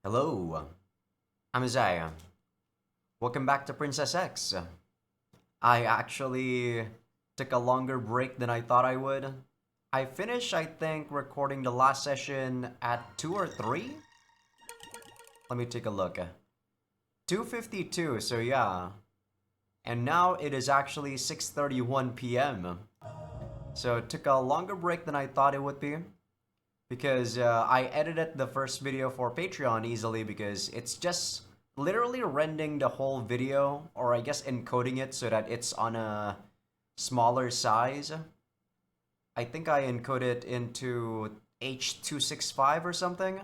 Hello, I'm Azai. Welcome back to Princess X. I actually took a longer break than I thought I would. I finished, I think, recording the last session at 2 or 3? Let me take a look. 2:52, so yeah. And now it is actually 6:31 p.m. So it took a longer break than I thought it would be. Because I edited the first video for Patreon easily because it's just literally rendering the whole video, or I guess encoding it so that it's on a smaller size. I think I encoded into H.265 or something,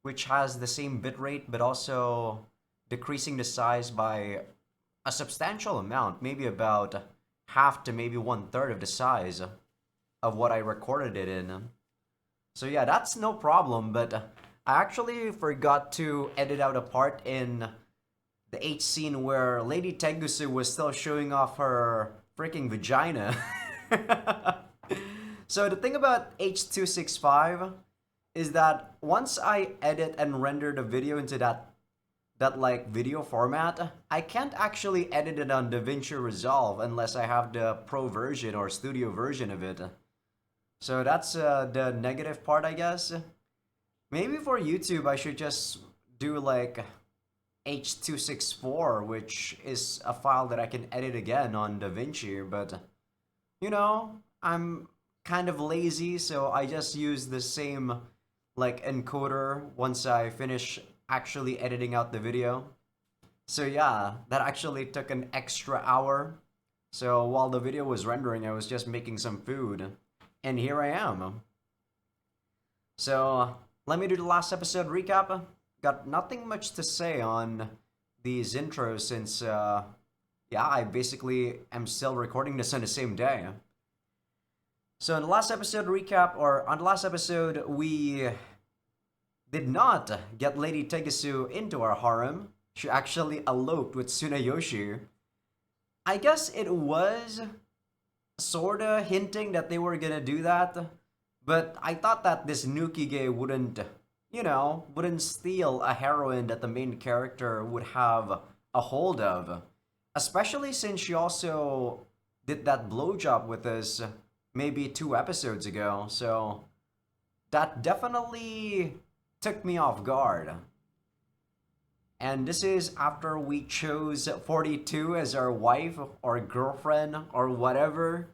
which has the same bitrate but also decreasing the size by a substantial amount, maybe about half to maybe one third of the size of what I recorded it in. So yeah, that's no problem, but I actually forgot to edit out a part in the H scene where Lady Tegusu was still showing off her freaking vagina. So the thing about H.265 is that once I edit and render the video into that like video format, I can't actually edit it on DaVinci Resolve unless I have the pro version or studio version of it. So that's the negative part, I guess. Maybe for YouTube, I should just do like H.264, which is a file that I can edit again on DaVinci, but you know, I'm kind of lazy, so I just use the same like encoder once I finish actually editing out the video. So yeah, that actually took an extra hour. So while the video was rendering, I was just making some food. And here I am. So let me do the last episode recap. Got nothing much to say on these intros since, yeah, I basically am still recording this on the same day. So in the last episode recap, or on the last episode, we did not get Lady Tegusu into our harem. She actually eloped with Tsunayoshi. I guess it was sorta hinting that they were gonna do that, but I thought that this nukige wouldn't, wouldn't steal a heroine that the main character would have a hold of. Especially since she also did that blowjob with us maybe 2 episodes ago, so that definitely took me off guard. And this is after we chose 42 as our wife or girlfriend or whatever.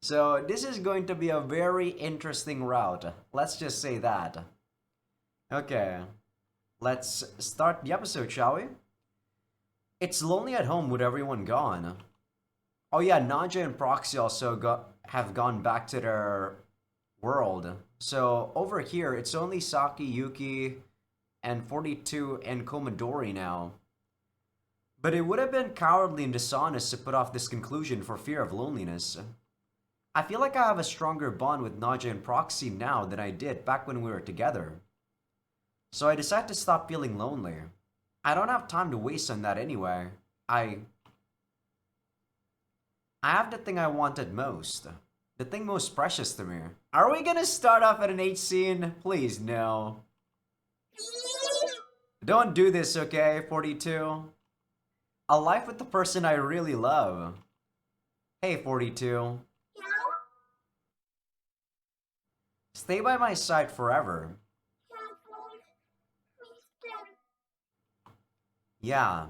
So this is going to be a very interesting route. Let's just say that. Okay, let's start the episode, shall we? It's lonely at home with everyone gone. Oh yeah, Naja and Proxy also have gone back to their world. So over here, it's only Saki, Yuki, and 42 and Komodori now. But it would have been cowardly and dishonest to put off this conclusion for fear of loneliness. I feel like I have a stronger bond with Naja and Proxy now than I did back when we were together. So I decided to stop feeling lonely. I don't have time to waste on that anyway. I have the thing I wanted most. The thing most precious to me. Are we gonna start off at an H scene? Please, no. Don't do this, okay, 42? A life with the person I really love. Hey, 42. Stay by my side forever. Yeah.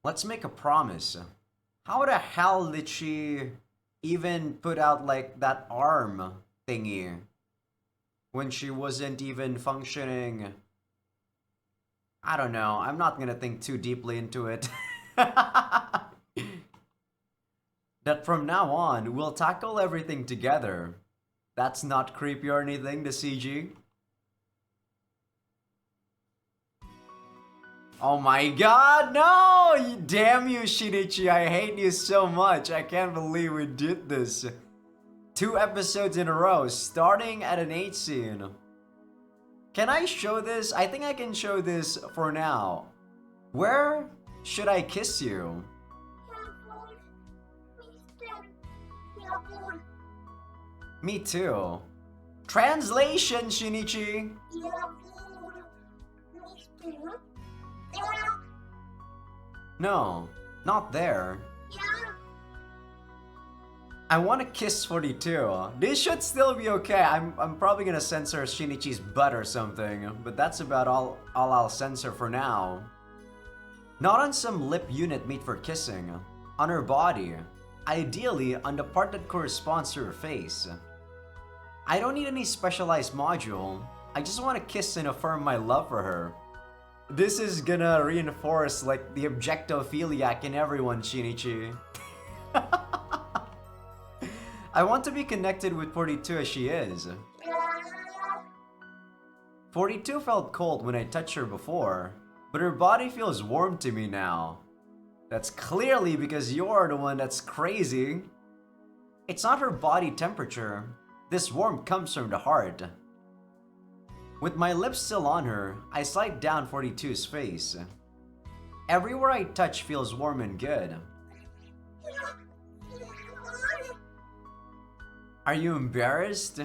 Let's make a promise. How the hell did she even put out like that arm thingy when she wasn't even functioning? I don't know. I'm not gonna think too deeply into it. That from now on, we'll tackle everything together. That's not creepy or anything, the CG. Oh my god, no! Damn you, Shinichi, I hate you so much. I can't believe we did this. 2 episodes in a row, starting at an 8 scene. Can I show this? I think I can show this for now. Where should I kiss you? Me too. Translation, Shinichi! No, not there. I want to kiss 42. This should still be okay. I'm probably gonna censor Shinichi's butt or something, but that's about all I'll censor for now. Not on some lip unit made for kissing. On her body. Ideally, on the part that corresponds to her face. I don't need any specialized module. I just want to kiss and affirm my love for her. This is gonna reinforce like the objectophiliac in everyone, Shinichi. I want to be connected with 42 as she is. 42 felt cold when I touched her before, but her body feels warm to me now. That's clearly because you're the one that's crazy. It's not her body temperature. This warmth comes from the heart. With my lips still on her, I slide down 42's face. Everywhere I touch feels warm and good. Are you embarrassed?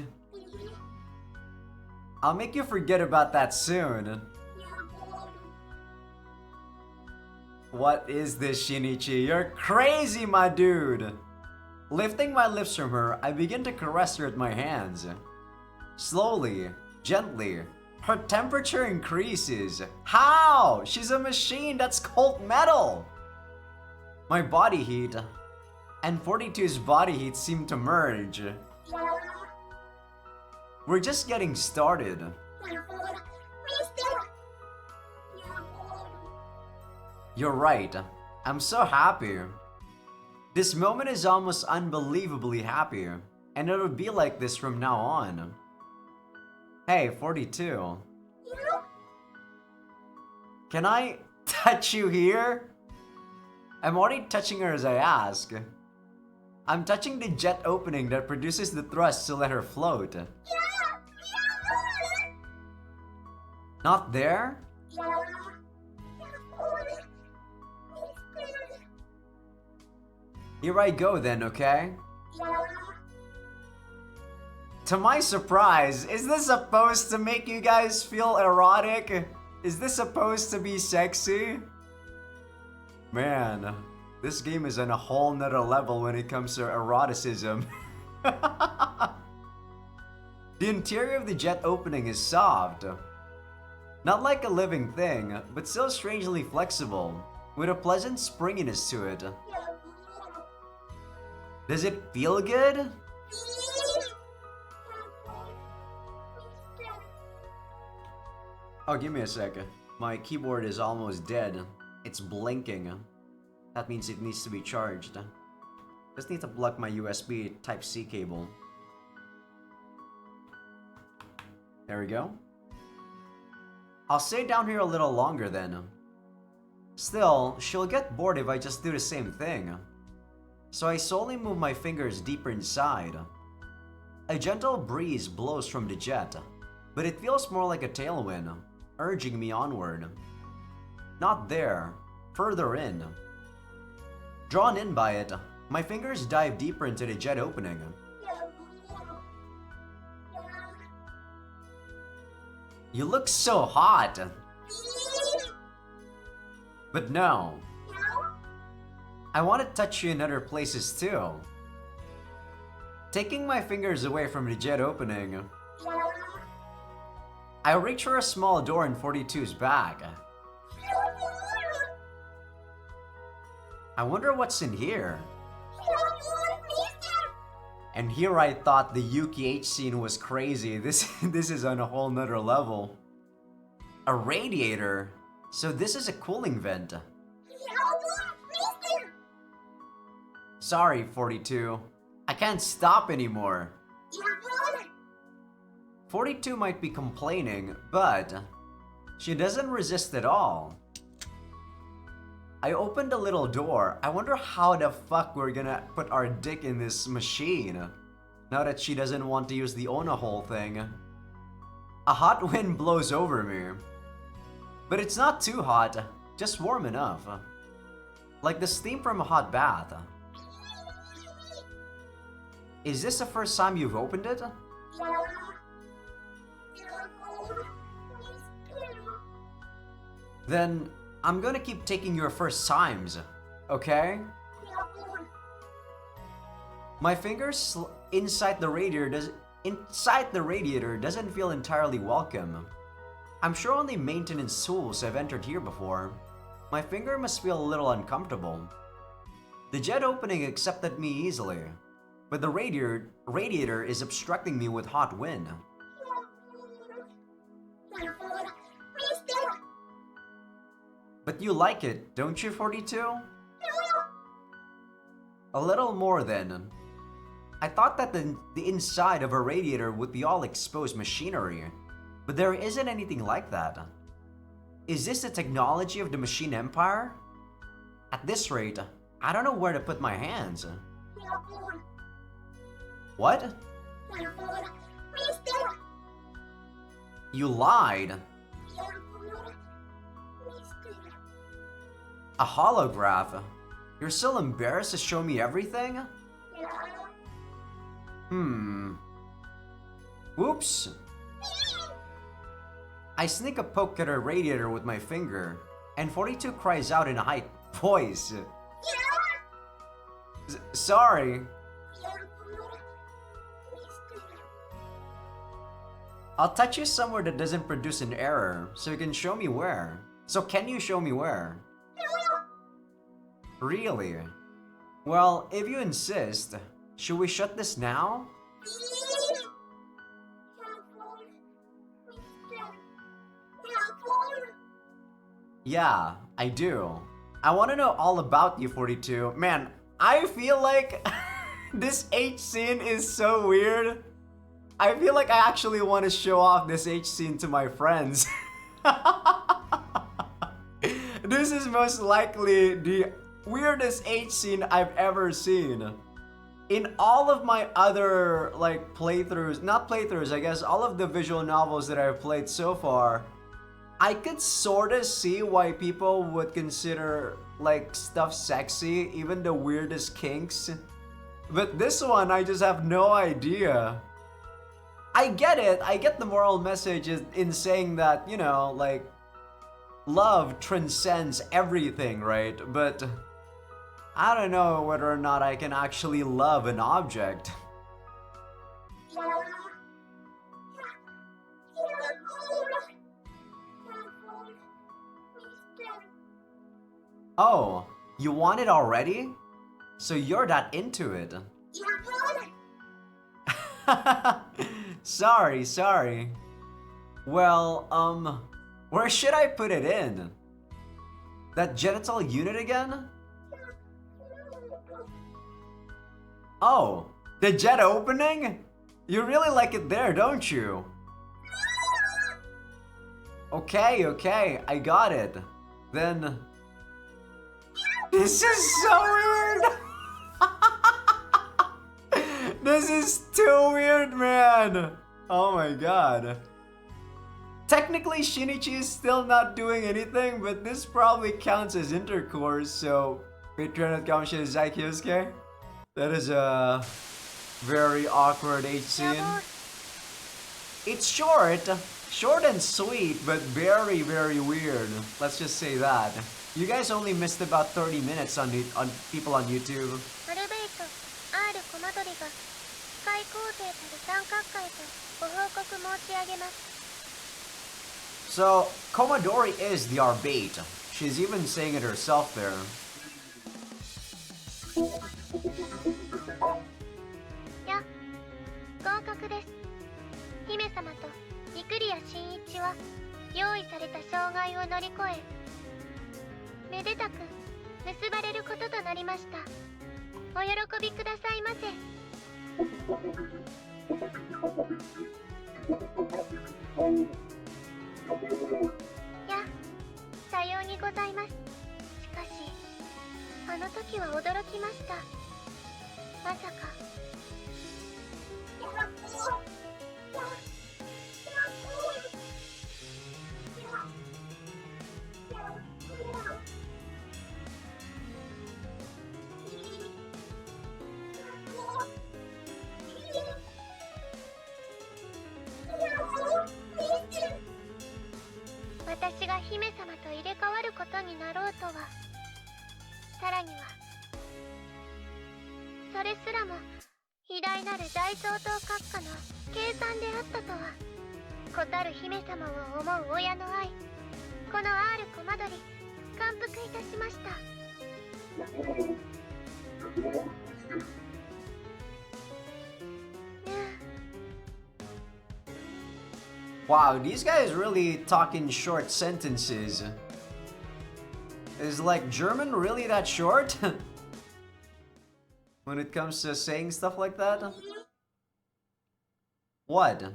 I'll make you forget about that soon. What is this, Shinichi? You're crazy, my dude! Lifting my lips from her, I begin to caress her with my hands. Slowly, gently, her temperature increases. How? She's a machine, that's cold metal! My body heat and 42's body heat seem to merge. We're just getting started. You're right. I'm so happy. This moment is almost unbelievably happy, and it'll be like this from now on. Hey, 42. Can I touch you here? I'm already touching her as I ask. I'm touching the jet opening that produces the thrust to let her float. Not there? Here I go then, okay? To my surprise, is this supposed to make you guys feel erotic? Is this supposed to be sexy? Man, this game is on a whole nother level when it comes to eroticism. The interior of the jet opening is soft. Not like a living thing, but still strangely flexible, with a pleasant springiness to it. Does it feel good? Oh, give me a second. My keyboard is almost dead. It's blinking. That means it needs to be charged. Just need to plug my USB Type-C cable. There we go. I'll stay down here a little longer then. Still, she'll get bored if I just do the same thing. So I slowly move my fingers deeper inside. A gentle breeze blows from the jet, but it feels more like a tailwind, urging me onward. Not there, further in. Drawn in by it, my fingers dive deeper into the jet opening. You look so hot! But no. I want to touch you in other places too. Taking my fingers away from the jet opening, I reach for a small door in 42's back. I wonder what's in here. And here I thought the Yuki H scene was crazy. This is on a whole nother level. A radiator? So this is a cooling vent. Sorry, 42. I can't stop anymore. 42 might be complaining, but she doesn't resist at all. I opened a little door. I wonder how the fuck we're gonna put our dick in this machine. Now that she doesn't want to use the Ona hole thing. A hot wind blows over me. But it's not too hot, just warm enough. Like the steam from a hot bath. Is this the first time you've opened it? Then I'm gonna keep taking your first times, okay? My fingers inside the radiator doesn't feel entirely welcome. I'm sure only maintenance tools have entered here before. My finger must feel a little uncomfortable. The jet opening accepted me easily, but the radiator is obstructing me with hot wind. But you like it, don't you, 42? A little more then. I thought that the inside of a radiator would be all exposed machinery, but there isn't anything like that. Is this the technology of the machine empire? At this rate, I don't know where to put my hands. What? You lied. A holograph? You're still embarrassed to show me everything? Whoops. I sneak a poke at her radiator with my finger, and 42 cries out in a high voice. Sorry. I'll touch you somewhere that doesn't produce an error, so you can show me where. So can you show me where? Really? Well, if you insist, should we shut this now? Yeah, I do. I want to know all about you, 42. Man, I feel like this H scene is so weird. I feel like I actually want to show off this H scene to my friends. This is most likely the weirdest H scene I've ever seen. In all of my other like playthroughs, not playthroughs, I guess all of the visual novels that I've played so far, I could sorta see why people would consider like stuff sexy, even the weirdest kinks. But this one, I just have no idea. I get it, I get the moral message in saying that, you know, like, love transcends everything, right? But I don't know whether or not I can actually love an object. Oh, you want it already? So you're that into it. Sorry. Well, where should I put it in? That genital unit again? Oh, the jet opening? You really like it there, don't you? Okay, I got it. Then... This is so weird! This is too weird, man! Oh my god. Technically, Shinichi is still not doing anything, but this probably counts as intercourse, so... Patreon.com/Azaikyousuke. That is a very awkward H scene. It's short and sweet, but very, very weird. Let's just say that. You guys only missed about 30 minutes on people on YouTube. So, Komodori is the Arbate. She's even saying it herself there. Yeah, 合格です。姫様と御栗谷真一は用意された障害を乗り越え、めでたく結ばれることとなりました。お喜びくださいませ。や、さようにございます。しかし、あの時は驚きました。まさか。私が姫姫様と入れ替わることになろうとは、さらにはそれすらも偉大なる大総統閣下の計算であったとは。子たる姫様を思う親の愛、この R コマドリ感服いたしました。Wow, these guys really talk in short sentences. Is like German really that short? When it comes to saying stuff like that? What?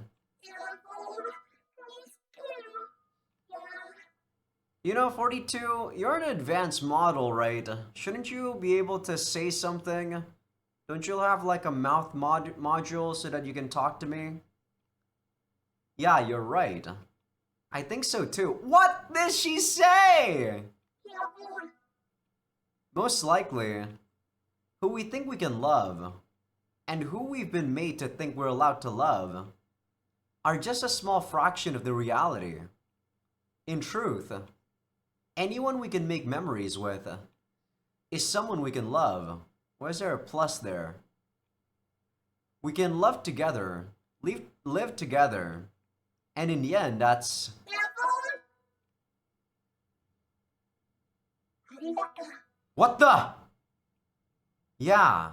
You know, 42, you're an advanced model, right? Shouldn't you be able to say something? Don't you have like a mouth module so that you can talk to me? Yeah, you're right. I think so too. What did she say? Most likely, who we think we can love, and who we've been made to think we're allowed to love, are just a small fraction of the reality. In truth, anyone we can make memories with is someone we can love. Why is there a plus there? We can love together, live together, and in the end, that's... What the? Yeah.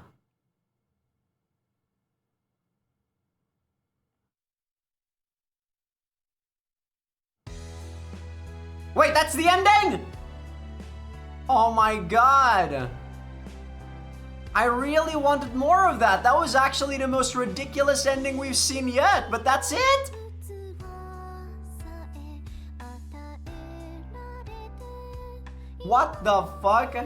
Wait, that's the ending? Oh my god. I really wanted more of that. That was actually the most ridiculous ending we've seen yet, but that's it? What the fuck?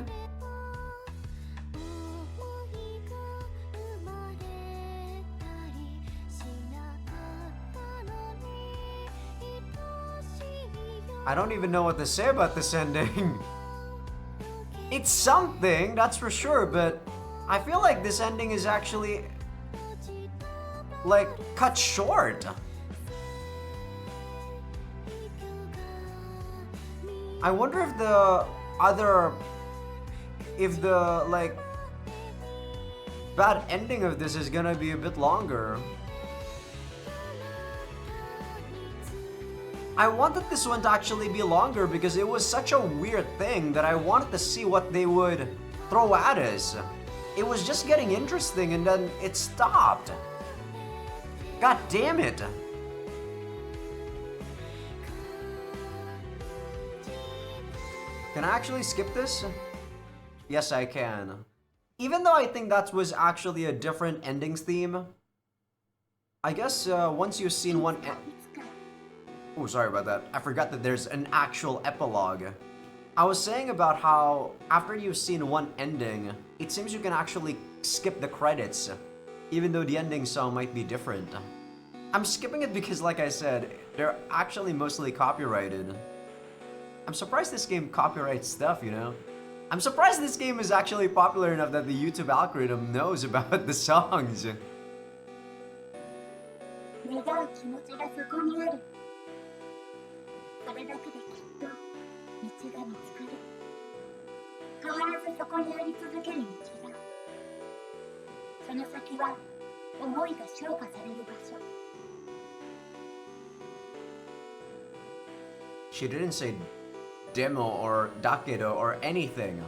I don't even know what to say about this ending. It's something, that's for sure, but I feel like this ending is actually like cut short. I wonder if the like bad ending of this is gonna be a bit longer. I wanted this one to actually be longer because it was such a weird thing that I wanted to see what they would throw at us. It was just getting interesting and then it stopped. God damn it. Can I actually skip this? Yes, I can. Even though I think that was actually a different endings theme, I guess once you've seen one... Oh, sorry about that. I forgot that there's an actual epilogue. I was saying about how after you've seen one ending, it seems you can actually skip the credits, even though the ending song might be different. I'm skipping it because, like I said, they're actually mostly copyrighted. I'm surprised this game copyrights stuff, you know? I'm surprised this game is actually popular enough that the YouTube algorithm knows about the songs. She didn't say demo or dakedo or anything.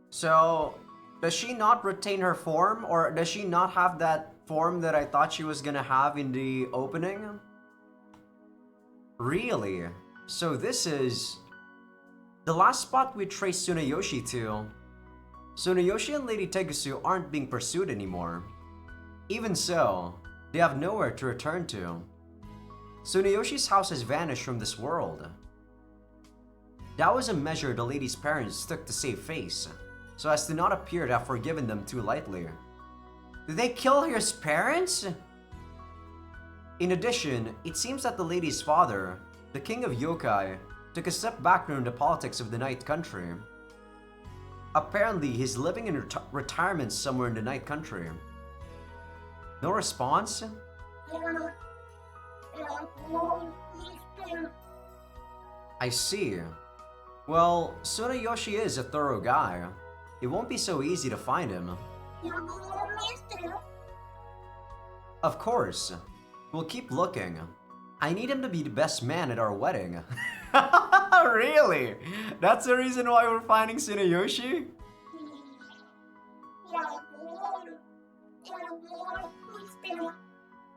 So, does she not retain her form, or does she not have that form that I thought she was gonna have in the opening? Really? So this is the last spot we traced Tsunayoshi to. Tsunayoshi and Lady Tegusu aren't being pursued anymore. Even so, they have nowhere to return to. Tsuneyoshi's house has vanished from this world. That was a measure the lady's parents took to save face, so as to not appear to have forgiven them too lightly. Did they kill his parents? In addition, it seems that the lady's father, the king of yokai, took a step back from the politics of the Night Country. Apparently, he's living in retirement somewhere in the Night Country. No response? I see. Well, Tsuneyoshi is a thorough guy. It won't be so easy to find him. Of course. We'll keep looking. I need him to be the best man at our wedding. Really? That's the reason why we're finding Tsuneyoshi?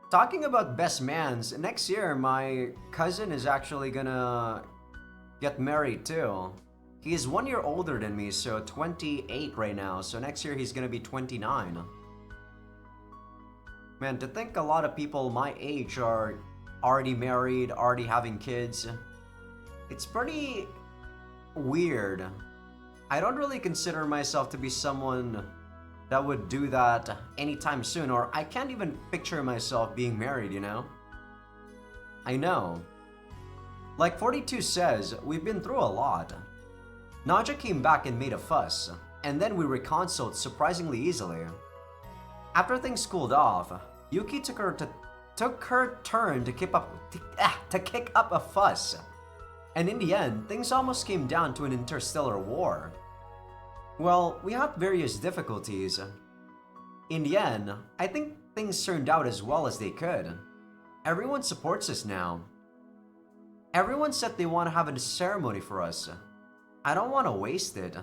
Talking about best mans, next year my cousin is actually gonna get married too. He is 1 year older than me, so 28 right now, so next year he's gonna be 29. Man, to think a lot of people my age are already married, already having kids, it's pretty weird. I don't really consider myself to be someone that would do that anytime soon, or I can't even picture myself being married, you know? I know. Like 42 says, we've been through a lot. Naja came back and made a fuss, and then we reconciled surprisingly easily. After things cooled off, Yuki took her turn to kick up a fuss. And in the end, things almost came down to an interstellar war. Well, we had various difficulties. In the end, I think things turned out as well as they could. Everyone supports us now. Everyone said they want to have a ceremony for us. I don't want to waste it.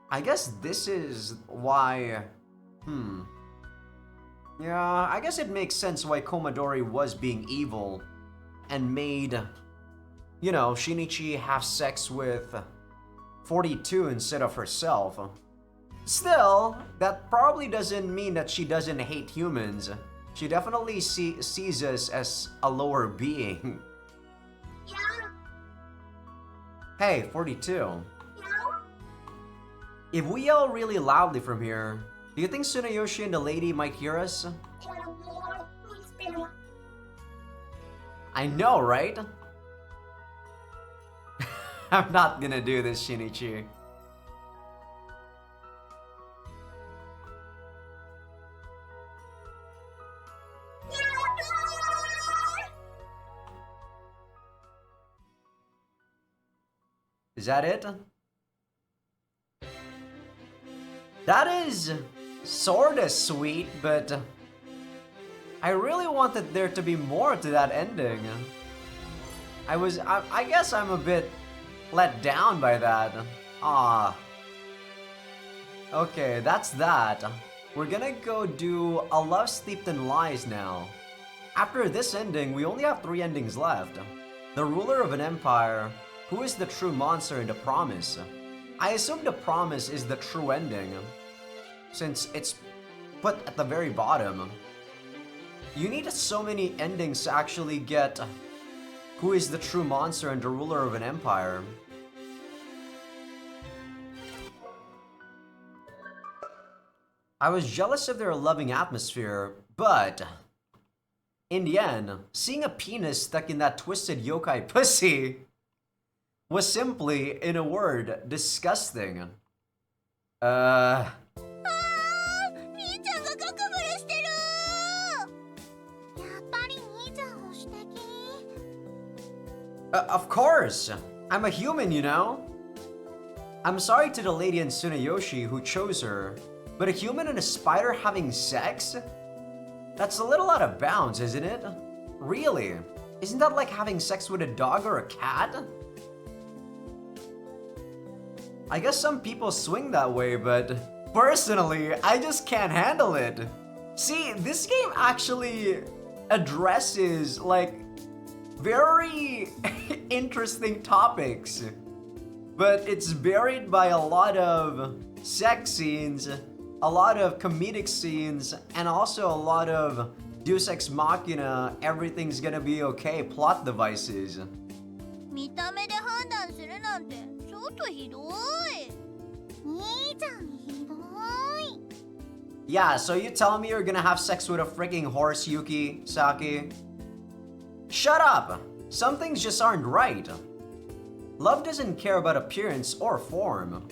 I guess this is why... Yeah, I guess it makes sense why Komadori was being evil and made, you know, Shinichi have sex with 42 instead of herself. Still, that probably doesn't mean that she doesn't hate humans. She definitely sees us as a lower being. Yeah. Hey, 42. Yeah. If we yell really loudly from here, do you think Tsuneyoshi and the lady might hear us? I know, right? I'm not gonna do this, Shinichi. Is that it? That is sorta sweet, but I really wanted there to be more to that ending. I guess I'm a bit let down by that. Ah. Okay, that's that. We're gonna go do A Love Steeped in Lies now. After this ending, we only have 3 endings left. The ruler of an empire, who is the true monster, in The Promise. I assume The Promise is the true ending, since it's put at the very bottom. You need so many endings to actually get who is the true monster and the ruler of an empire. I was jealous of their loving atmosphere, but in the end, seeing a penis stuck in that twisted yokai pussy was simply, in a word, disgusting. Of course! I'm a human, you know? I'm sorry to the lady in Tsuneyoshi who chose her, but a human and a spider having sex? That's a little out of bounds, isn't it? Really? Isn't that like having sex with a dog or a cat? I guess some people swing that way, but personally, I just can't handle it. See, this game actually addresses, like, very interesting topics, but it's buried by a lot of sex scenes, a lot of comedic scenes, and also a lot of Deus Ex Machina, everything's gonna be okay plot devices. 見た目で判断するなんてちょっとひどい。いいじゃん、ひどい。 Yeah, so you telling me you're gonna have sex with a freaking horse, Yuki, Saki? Shut up! Some things just aren't right. Love doesn't care about appearance or form.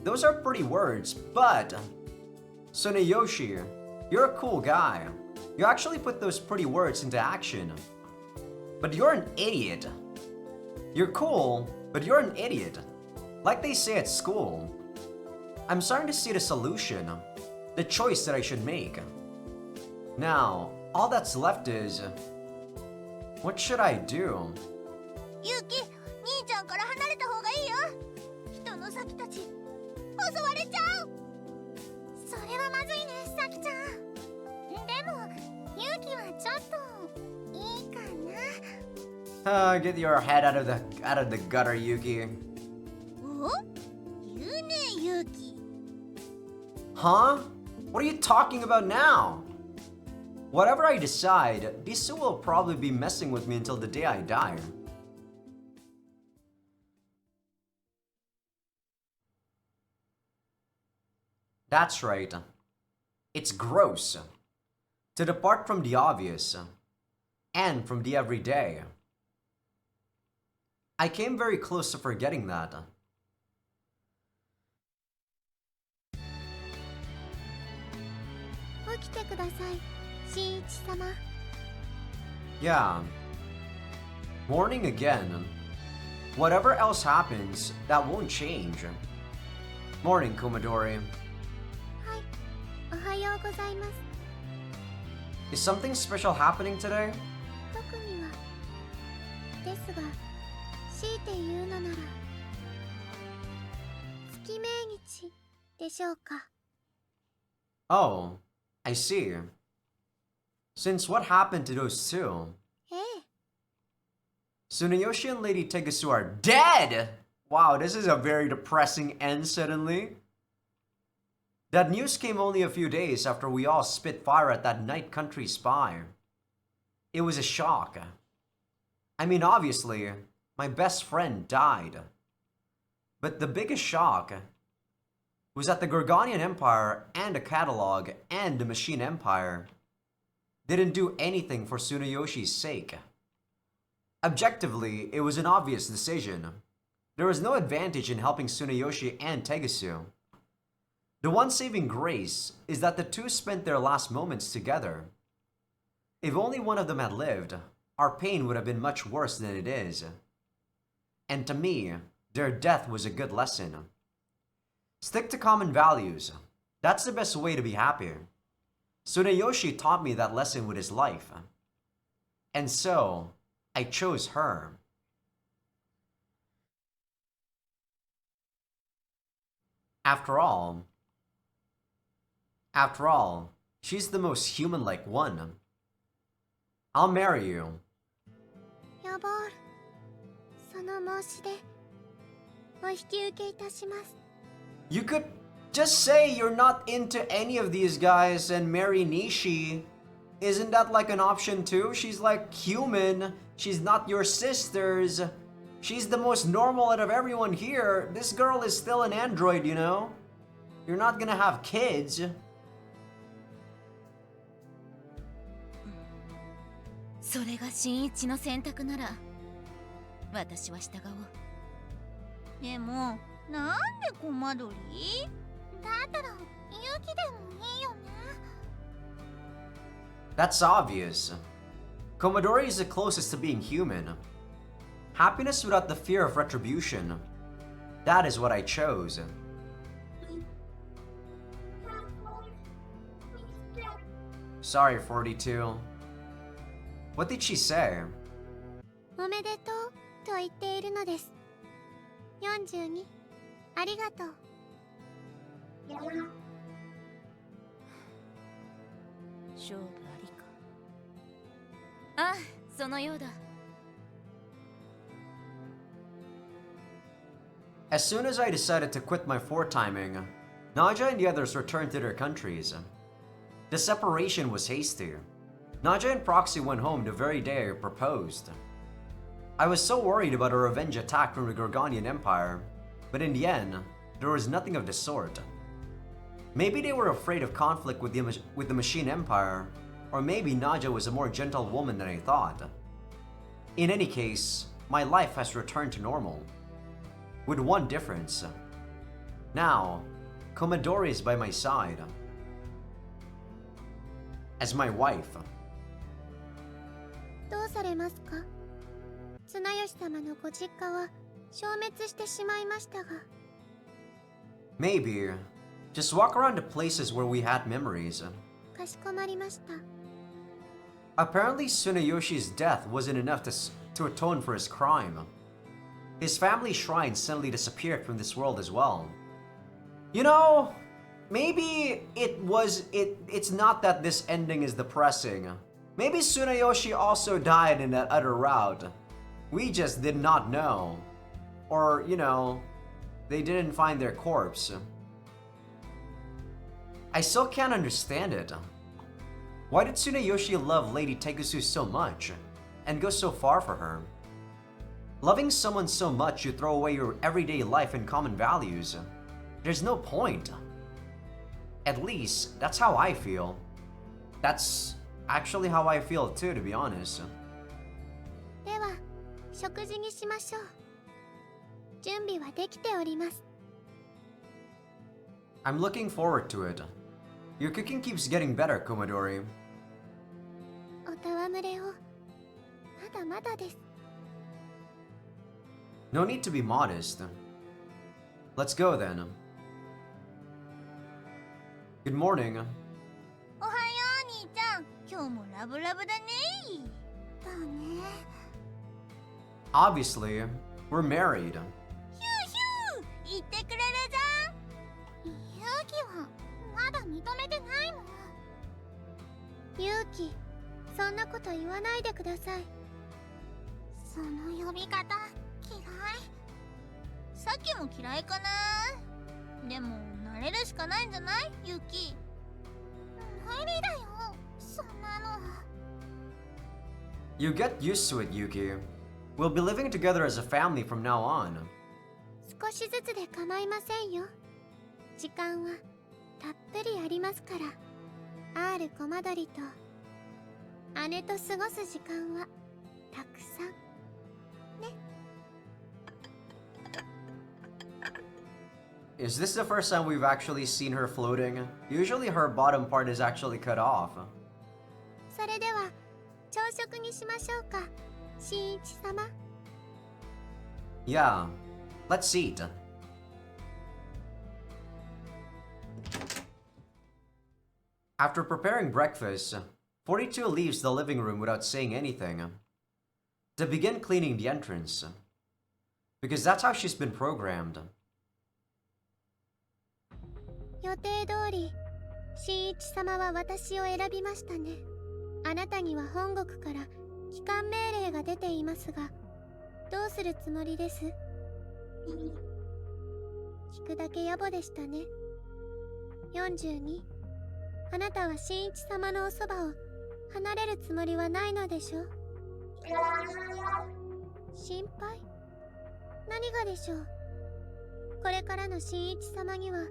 Those are pretty words, but... Tsuneyoshi, you're a cool guy. You actually put those pretty words into action. But you're an idiot. You're cool, but you're an idiot. Like they say at school. I'm starting to see the solution. The choice that I should make. Now, all that's left is... What should I do? ユウキ、兄ちゃんから離れた方がいいよ。人の先たち襲われちゃう。それはまずいね、さきちゃん。でも、ユウキはちょっといいかな。Get your head out of the gutter, Yuki. お？言うね、ユウキ。 Huh? What are you talking about now? Whatever I decide, Bisu will probably be messing with me until the day I die. That's right. It's gross. To depart from the obvious. And from the everyday. I came very close to forgetting that. 起きてください、新一様。 Yeah. Morning again. Whatever else happens, that won't change. Morning, Kumadori. はい、おはようございます。 Is something special happening today? 特には。ですが、強いて言うのなら、月命日でしょうか。 Oh, I see. Since what happened to those two? ええ、 Tsuneyoshi and Lady Tegasu are dead! Wow, this is a very depressing end suddenly. That news came only a few days after we all spit fire at that night country spy. It was a shock. I mean, obviously, my best friend died. But the biggest shock was that the Gorgonian Empire and the Catalog and the Machine Empire didn't do anything for Tsuneyoshi's sake. Objectively, it was an obvious decision. There was no advantage in helping Tsuneyoshi and Tegasu. The one saving grace is that the two spent their last moments together. If only one of them had lived, our pain would have been much worse than it is. And to me, their death was a good lesson. Stick to common values. That's the best way to be happy. Tsuneyoshi taught me that lesson with his life. And so, I chose her. After all, she's the most human-like one. I'll marry you. ヤボール、その申し出、お引き受けいたします。 You could just say you're not into any of these guys and marry Nishi. Isn't that like an option too? She's like human. She's not your sisters. She's the most normal out of everyone here. This girl is still an android, you know? You're not gonna have kids. それが新一の選択なら私は従おう。でもなんでコマドリ？だったら、勇気でもいいよね。 That's obvious. Komodori is the closest to being human. Happiness without the fear of retribution. That is what I chose. Sorry, 42. What did she say? おめでとうと言っているのです。42、ありがとう。勝負ありか。ああ、そのようだ。As soon as I decided to quit my four-timing, Naja and the others returned to their countries. The separation was hasty. Naja and Proxy went home the very day I proposed. I was so worried about a revenge attack from the Gorgonian Empire, but in the end, there was nothing of the sort. Maybe they were afraid of conflict with the Machine Empire, or maybe Naja was a more gentle woman than I thought. In any case, my life has returned to normal. With one difference. Now, Komadori is by my side. As my wife. どうされますか？綱吉様のご実家は消滅してしまいましたが。Maybe. Just walk around the places where we had memories. かしこまりました。Apparently Tsunayoshi's death wasn't enough to atone for his crime. His family shrine suddenly disappeared from this world as well. You know, maybe it's not that this ending is depressing. Maybe Tsunayoshi also died in that other route. We just did not know. Or, you know, they didn't find their corpse. I still can't understand it. Why did Tsunayoshi love Lady Tegusu so much, and go so far for her? Loving someone so much you throw away your everyday life and common values. There's no point. At least, that's how I feel. That's actually how I feel too, to be honest. では、食事にしましょう。準備はできております。I'm looking forward to it. Your cooking keeps getting better, Komadori. お戯れを。まだまだです。No need to be modest. Let's go then. Good morning. おはよう兄ちゃん、今日もラブラブだね。だね。Obviously, we're married. ヒューヒュー言ってくれるぞ。勇気はまだ認めてないもん。勇気、そんなこと言わないでください。その呼び方嫌い。さっきも嫌いかな。でも慣れるしかないんじゃない？ユキ。無理だよ、そんなの。You get used to it, Yuki. We'll be living together as a family from now on. 少しずつで構いませんよ。時間はたっぷりありますから。R コマドリと姉と過ごす時間はたくさんね。Is this the first time we've actually seen her floating? Usually her bottom part is actually cut off. それでは朝食にしましょうか、新一様。Yeah, let's eat. After preparing breakfast, 42 leaves the living room without saying anything. To begin cleaning the entrance. Because that's how she's been programmed. 予定通り、新一様は私を選びましたね。あなたには本国から帰還命令が出ていますが、どうするつもりです？聞くだけ野暮でしたね。42、あなたは新一様のおそばを離れるつもりはないのでしょう？心配？何がでしょう？これからの新一様には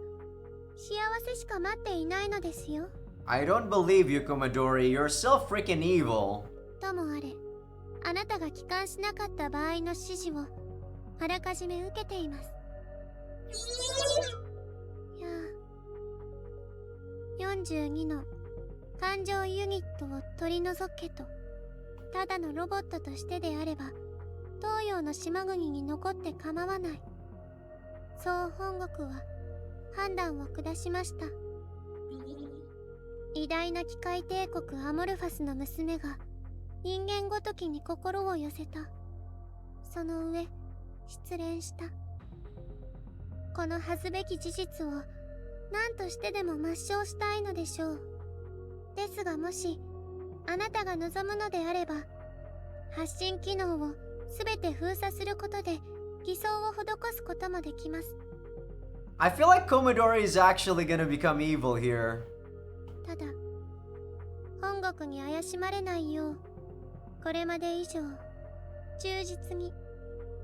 幸せしか待っていないのですよ。I don't believe you, Komadori. You're so freaking evil. ともあれ、あなたが帰還しなかった場合の指示をあらかじめ受けています。いや、42の感情ユニットを取り除けと。ただのロボットとしてであれば東洋の島国に残って構わない。そう本国は判断を下しました。偉大な機械帝国アモルファスの娘が人間ごときに心を寄せた。その上失恋した。この恥ずべき事実を何としてでも抹消したいのでしょう。ですがもしあなたが望むのであれば、発信機能をすべて封鎖することで偽装を施すこともできます。I feel like Komadori is actually gonna become evil here. ただ本国に怪しまれないよう、これまで以上忠実に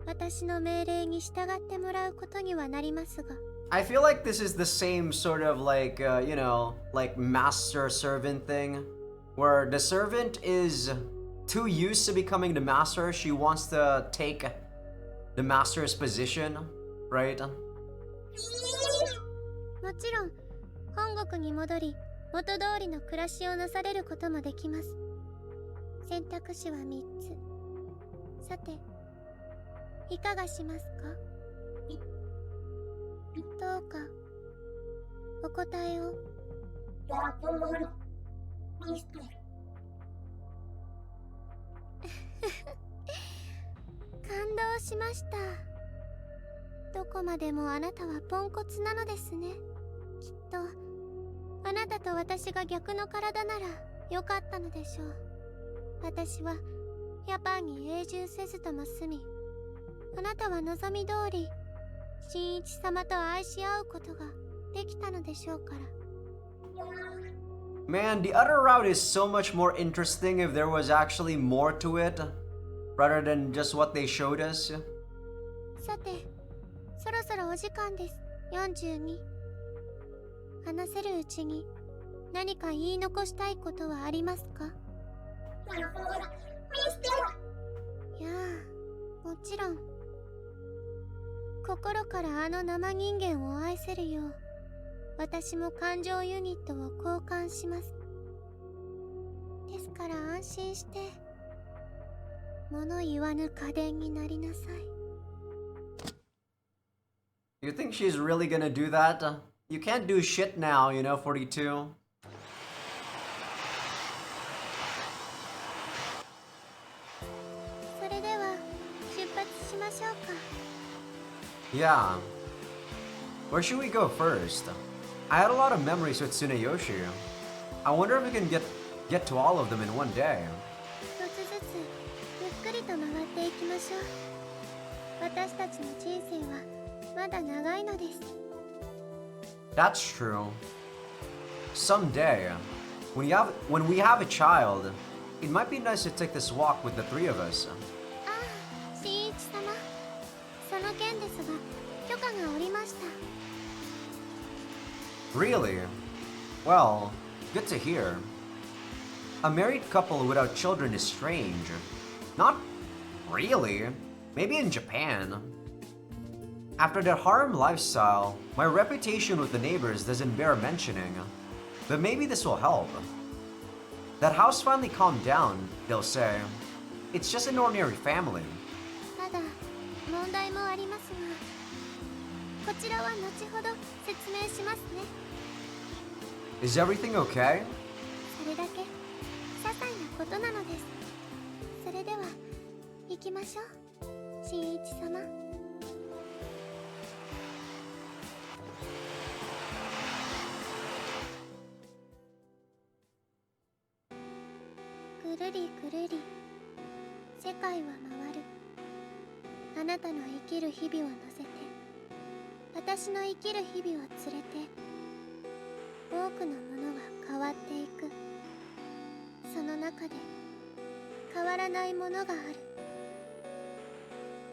私の命令に従ってもらうことにはなりますが。 I feel like this is the same sort of like, like master servant thing, where the servant is too used to becoming the master. She wants to take the master's position, right? もちろん本国に戻り元通りの暮らしをなされることもできます。選択肢は3つ。さて、いかがしますか？どうかお答えを。感動しました。どこまでもあなたはポンコツなのですね。きっとあなたと私が逆の体ならよかったのでしょう。私はヤパンに永住せずとも済み、あなたは望み通り新一様と愛し合うことができたのでしょうから。 Man, the other route is so much more interesting if there was actually more to it, rather than just what they showed us. さて、そろそろお時間です。42。話せるうちに何か言い残したいことはありますか？いやあ、もちろん。心からあの生人間を愛せるよう、私も感情ユニットを交換します。ですから安心して物言わぬ家電になりなさい。 You think she's really gonna do that? You can't do shit now, 42. それでは出発しましょうか。 Yeah. Where should we go first? I had a lot of memories with Tsuneyoshi. I wonder if we can get to all of them in one day. 一つずつゆっくりと回っていきましょう。私たちの人生はまだ長いのです。 That's true. Someday, when we have a child, it might be nice to take this walk with the three of us. ああ、新一様。その件ですが、許可が下りました。 Really? Well, good to hear. A married couple without children is strange. Not really. Maybe in Japan. After that harem lifestyle, my reputation with the neighbors doesn't bear mentioning. But maybe this will help. That house finally calmed down, they'll say. It's just an ordinary family. ただ、問題もありますが、こちらは後ほど説明しますね。 Is everything okay? それだけ些細なことなのです。それでは行きましょう、新一様。ぐるりぐるり世界は回る。あなたの生きる日々を乗せて、私の生きる日々を連れて、多くのものが変わっていく。その中で変わらないものがある。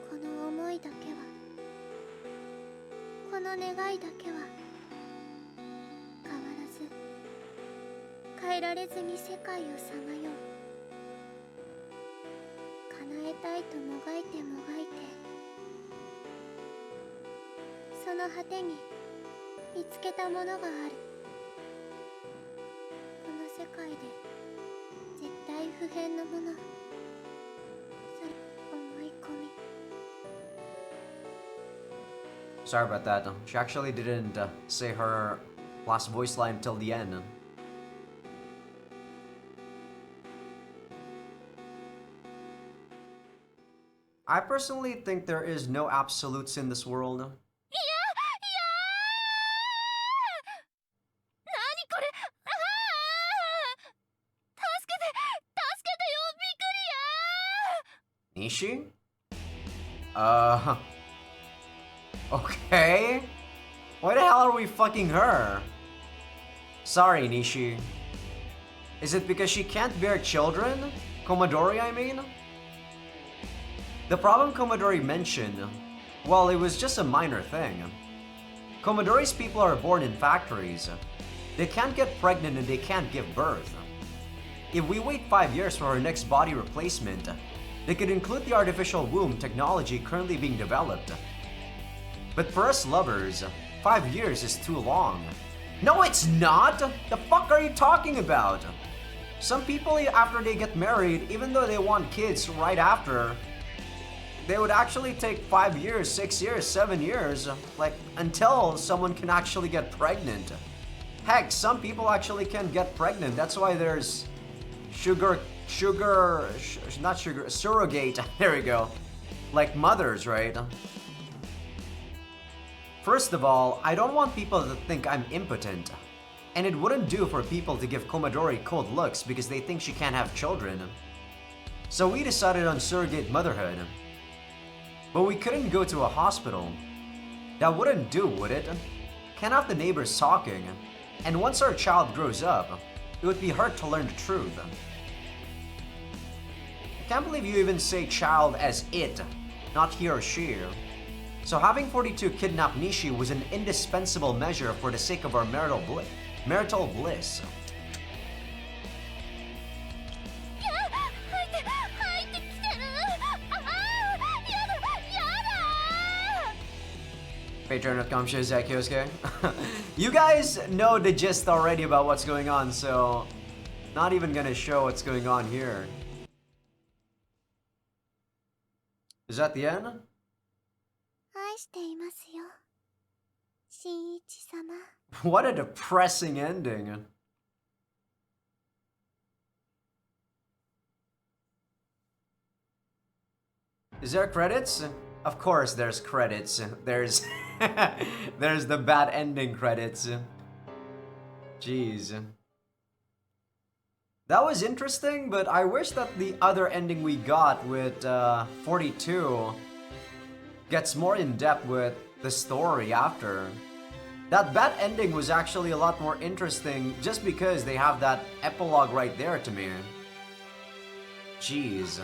この思いだけは、この願いだけは変わらず、変えられずに世界をさまよう。叶えたいともがいてもがいて、その果てに見つけたものがある。この世界で絶対不変のもの、それ思い込み。 Sorry about that. She actually didn't say her last voice line till the end. I personally think there is no absolutes in this world. 何これ。ああ、助けてよ、びっくりや。 Nishi? Okay. Why the hell are we fucking her? Sorry, Nishi. Is it because she can't bear children? Komodori, I mean? The problem Komodori mentioned, well, it was just a minor thing. Komodori's people are born in factories. They can't get pregnant and they can't give birth. If we wait 5 years for her next body replacement, they could include the artificial womb technology currently being developed. But for us lovers, 5 years is too long. No, it's not! The fuck are you talking about? Some people, after they get married, even though they want kids right after, they would actually take 5 years, 6 years, 7 years, like, until someone can actually get pregnant. Heck, some people actually can get pregnant. That's why there's surrogate, there we go. Like mothers, right? First of all, I don't want people to think I'm impotent. And it wouldn't do for people to give Komodori cold looks because they think she can't have children. So we decided on surrogate motherhood. But we couldn't go to a hospital. That wouldn't do, would it? Can't have the neighbors talking. And once our child grows up, it would be hard to learn the truth. I can't believe you even say child as it, not he or she. So having 42 kidnap Nishi was an indispensable measure for the sake of our marital bliss. Patreon.com/Azaikyousuke. You guys know the gist already about what's going on, so not even gonna show what's going on here. Is that the end? 愛していますよ、新一様。 What a depressing ending. Is there credits? Of course there's credits. There's there's the bad ending credits. Jeez. That was interesting, but I wish that the other ending we got with 42 gets more in depth with the story after. That bad ending was actually a lot more interesting just because they have that epilogue right there to me. Jeez.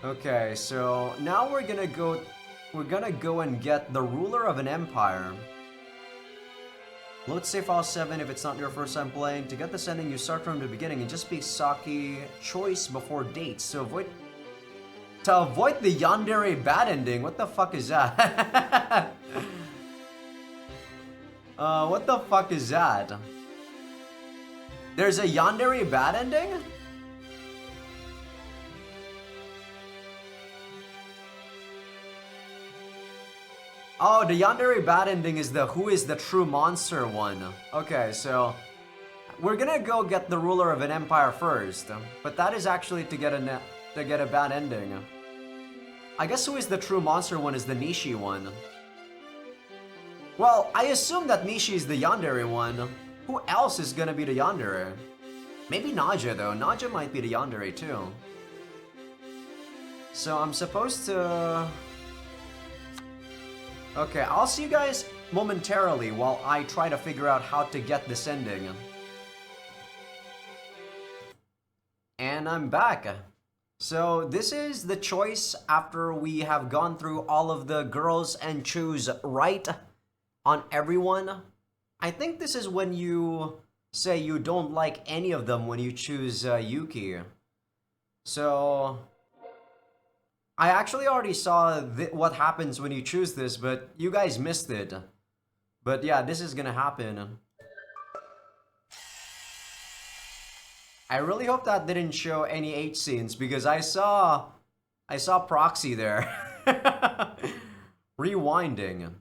Okay, so now we're gonna go and get the ruler of an empire. Load save file 7 if it's not your first time playing. To get this ending, you start from the beginning and just be Saki choice before dates to avoid the yandere bad ending. What the fuck is that? What the fuck is that? There's a yandere bad ending? Oh, the yandere bad ending is the who is the true monster one. Okay, so we're gonna go get the ruler of an empire first, but that is actually to get a bad ending. I guess who is the true monster one is the Nishi one. Well, I assume that Nishi is the yandere one. Who else is gonna be the yandere? Maybe Naja though. Naja might be the yandere too. So I'm supposed to... Okay, I'll see you guys momentarily while I try to figure out how to get this ending. And I'm back. So this is the choice after we have gone through all of the girls and choose right on everyone. I think this is when you say you don't like any of them when you choose Yuki. So... I actually already saw what happens when you choose this, but you guys missed it. But yeah, this is gonna happen. I really hope that didn't show any H scenes because I saw proxy there. Rewinding.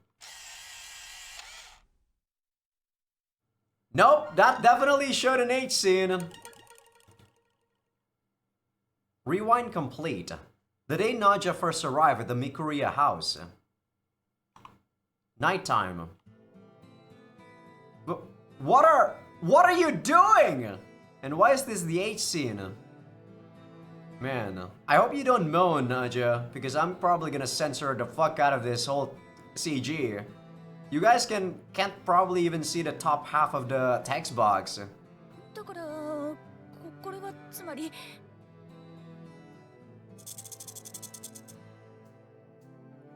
Nope, that definitely showed an H scene. Rewind complete. The day Naja first arrived at the Mikuriya house. Nighttime. What are you doing? And why is this the H scene? Man, I hope you don't moan, Naja, because I'm probably gonna censor the fuck out of this whole CG. You guys can't probably even see the top half of the text box. だからこれはつまり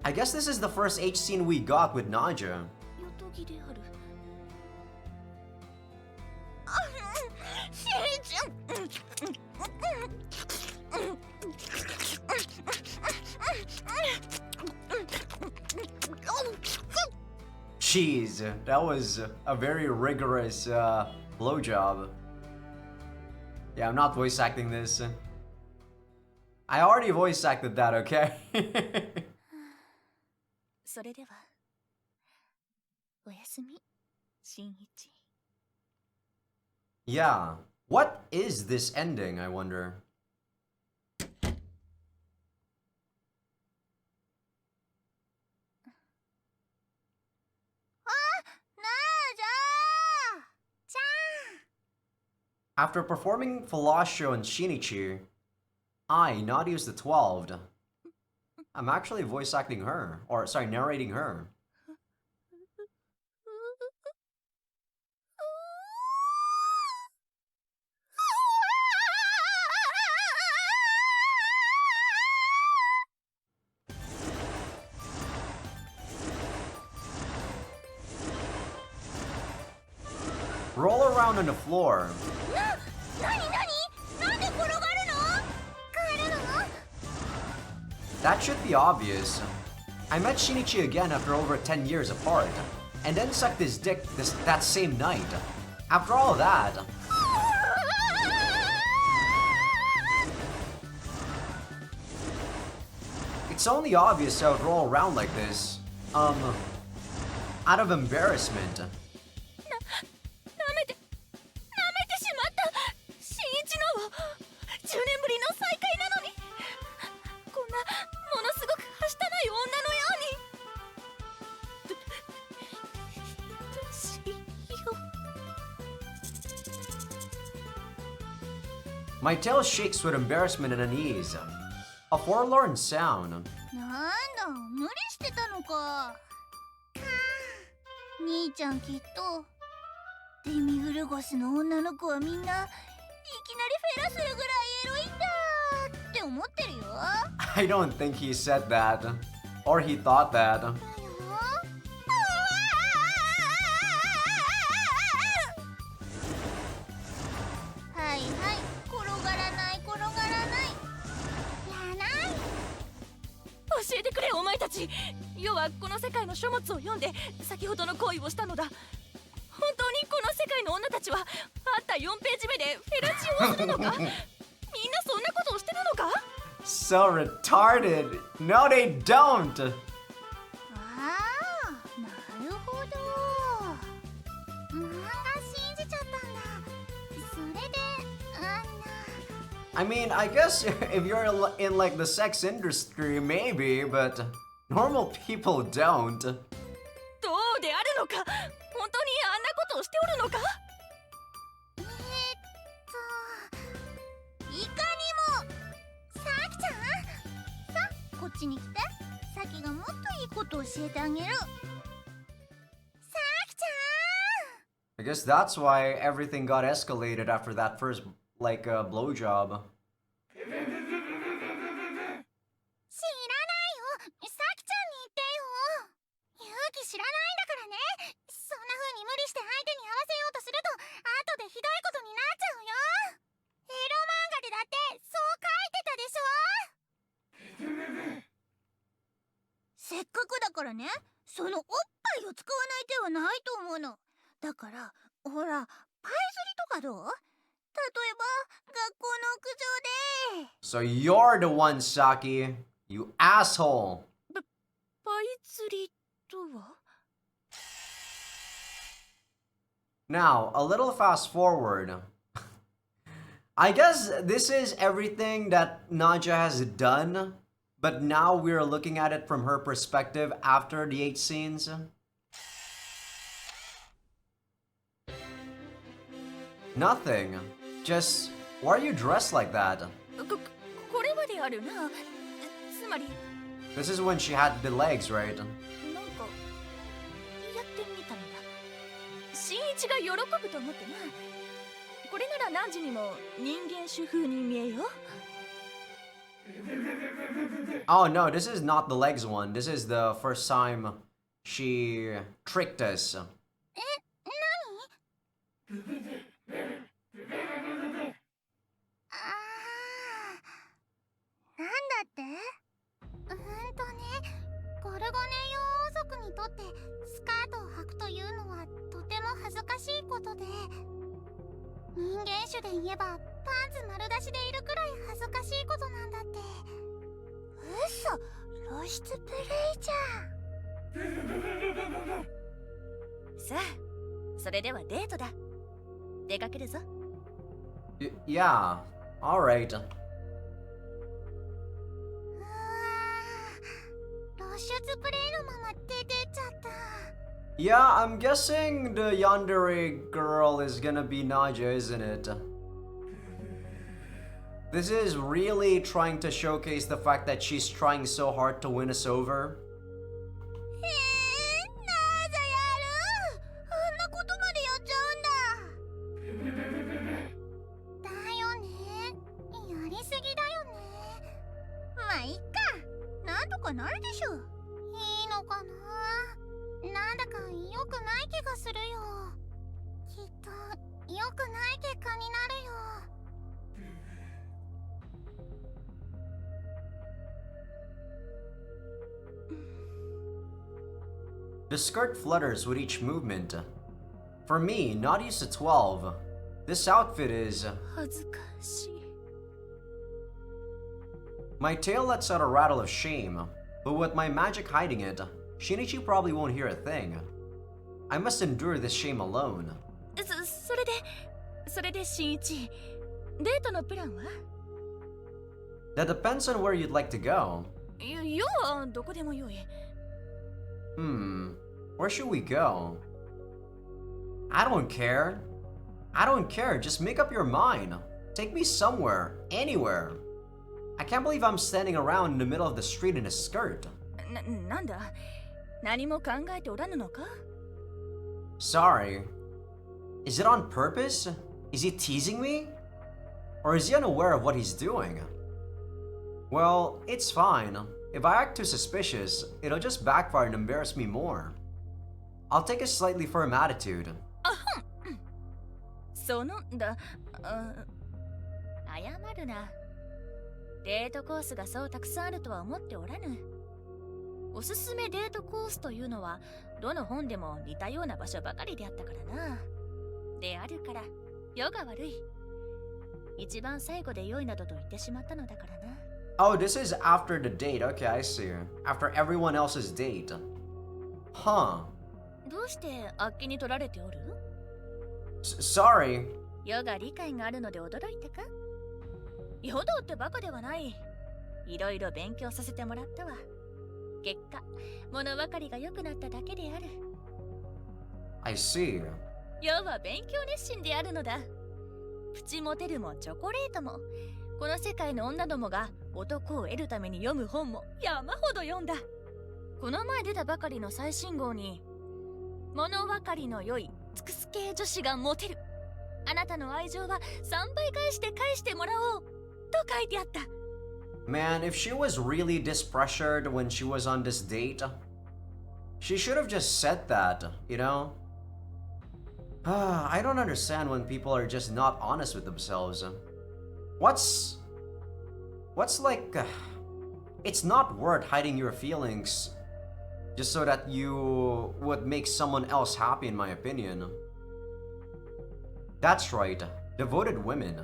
I guess this is the first H scene we got with Naja. 予時である。Jeez, that was a very rigorous blowjob. Yeah, I'm not voice acting this. I already voice acted that, okay? それではおやすみ、新一。 Yeah, what is this ending, I wonder? なあじゃあじゃ After performing Fellatio and Shinichi, I, Nadius the 12th, I'm actually voice acting her, or sorry, narrating her. Roll around on the floor. なになんで転がるの？帰るの？ That should be obvious. I met Shinichi again after over 10 years apart, and then sucked his dick that same night. After all that, it's only obvious I would roll around like this. Out of embarrassment. 舐めてしまった。新一の10年ぶりの再会なのに、こんなものすごくはしたない女のように。どうしよう。 My tail shakes with embarrassment and unease. A forlorn sound. なんだ、無理してたのか。兄ちゃんきっとデミグルゴスの女の子はみんないきなりフェラするぐらいエロいんだって思ってるよ。 I don't think he said that. Or he thought that. はいはい、転がらない転がらない。やらない。教えてくれお前たち。要はこの世界の書物を読んで先ほどの行為をしたのだ。本当にこの世界の女たちはあった4ページ目でフェラチオをするのか？みんなそんなことをしてるのか？ So retarded. No, they don't. ああ、なるほど。漫画信じちゃったんだ。それであんな。 I mean, I guess if you're in like the sex industry, maybe, but normal people don't. どうであるのか。本当にあんなことをしておるのか。いかにも。さきちゃん、さ、こっちに来て。さきがもっといいことを教えてあげる。さきちゃん。 I guess that's why everything got escalated after that first, like, blowjob. 知らないよ。さきちゃんに言ってよ。勇気知らないんだからね。そんな風に無理して相手に合わせようとすると後でひどいことになっちゃうよ。エロ漫画でだってそう書いてたでしょ。せっかくだからね、そのおっぱいを使わない手はないと思うの。だからほら、パイ釣りとかどう？例えば学校の屋上で。 So you're the one, Saki. You asshole. パイ釣りとは？ Now, a little fast forward. I guess this is everything that Naja has done, but now we're looking at it from her perspective after the 8 scenes. Nothing. Just, why are you dressed like that? これまであるな。つまり This is when she had the legs, right? なんかや一が喜ぶと思ってな。これなら何時にも人間主婦に見えよ。Oh no, this is not the legs one. This is the first time she tricked us. なんだって？ゴルゴネイオ王族にとってスカートを履くというのはとても恥ずかしいことで、人間種で言えばパンツ丸出しでいるくらい恥ずかしいことなんだって。嘘、露出プレイじゃん。さあ、それではデートだ。出かけるぞ。Yeah, alright. 露出プレイのまま出てっちゃった。Yeah, I'm guessing the yandere girl is gonna be Naja, isn't it? This is really trying to showcase the fact that she's trying so hard to win us over. なぜやる？あんなことまでやっちゃうんだ。だよね。やりすぎだよね。まあいっか。なんとかなるでしょ。いいのかな。なんだか良くない気がするよ。きっと良くない結果になるよ。The skirt flutters with each movement. For me, not used to 12, this outfit is... 恥ずかしい。 My tail lets out a rattle of shame, but with my magic hiding it, Shinichi probably won't hear a thing. I must endure this shame alone. それで新一、デートのプランは？ That depends on where you'd like to go. 要はどこでもよい。Where should we go? I don't care. I don't care, just make up your mind. Take me somewhere, anywhere. I can't believe I'm standing around in the middle of the street in a skirt. なんだ？何も考えておらぬのか？ Sorry. Is it on purpose? Is he teasing me? Or is he unaware of what he's doing? Well, it's fine. If I act too suspicious, it'll just backfire and embarrass me more. I'll take a slightly firm attitude. 謝るな。デートコースがそうたくさんあるとは思っておらぬ。おすすめデートコースというのはどの本でも似たような場所ばかりであったからな。であるから世が悪い。一番最後で良いなどと言ってしまったのだからな。Oh, this is after the date. Okay, I see. After everyone else's date. Huh. どうしてあっけに取られておる？ Sorry. 世が理解があるので驚いたか？よどってバカではない。いろいろ勉強させてもらったわ。結果、物分かりが良くなっただけである。I see. 世は勉強熱心であるのだ。プチモテルもチョコレートも、この世界の女どもが男を得るために読む本も山ほど読んだ。この前出たばかりの最新号に、物分かりの良い尽くす系女子がモテる。あなたの愛情は3倍返してもらおうと書いてあった。Man, if she was really dispressured when she was on this date, she should have just said that, you know? I don't understand when people are just not honest with themselves. What's like... it's not worth hiding your feelings just so that you would make someone else happy, in my opinion. That's right, devoted women.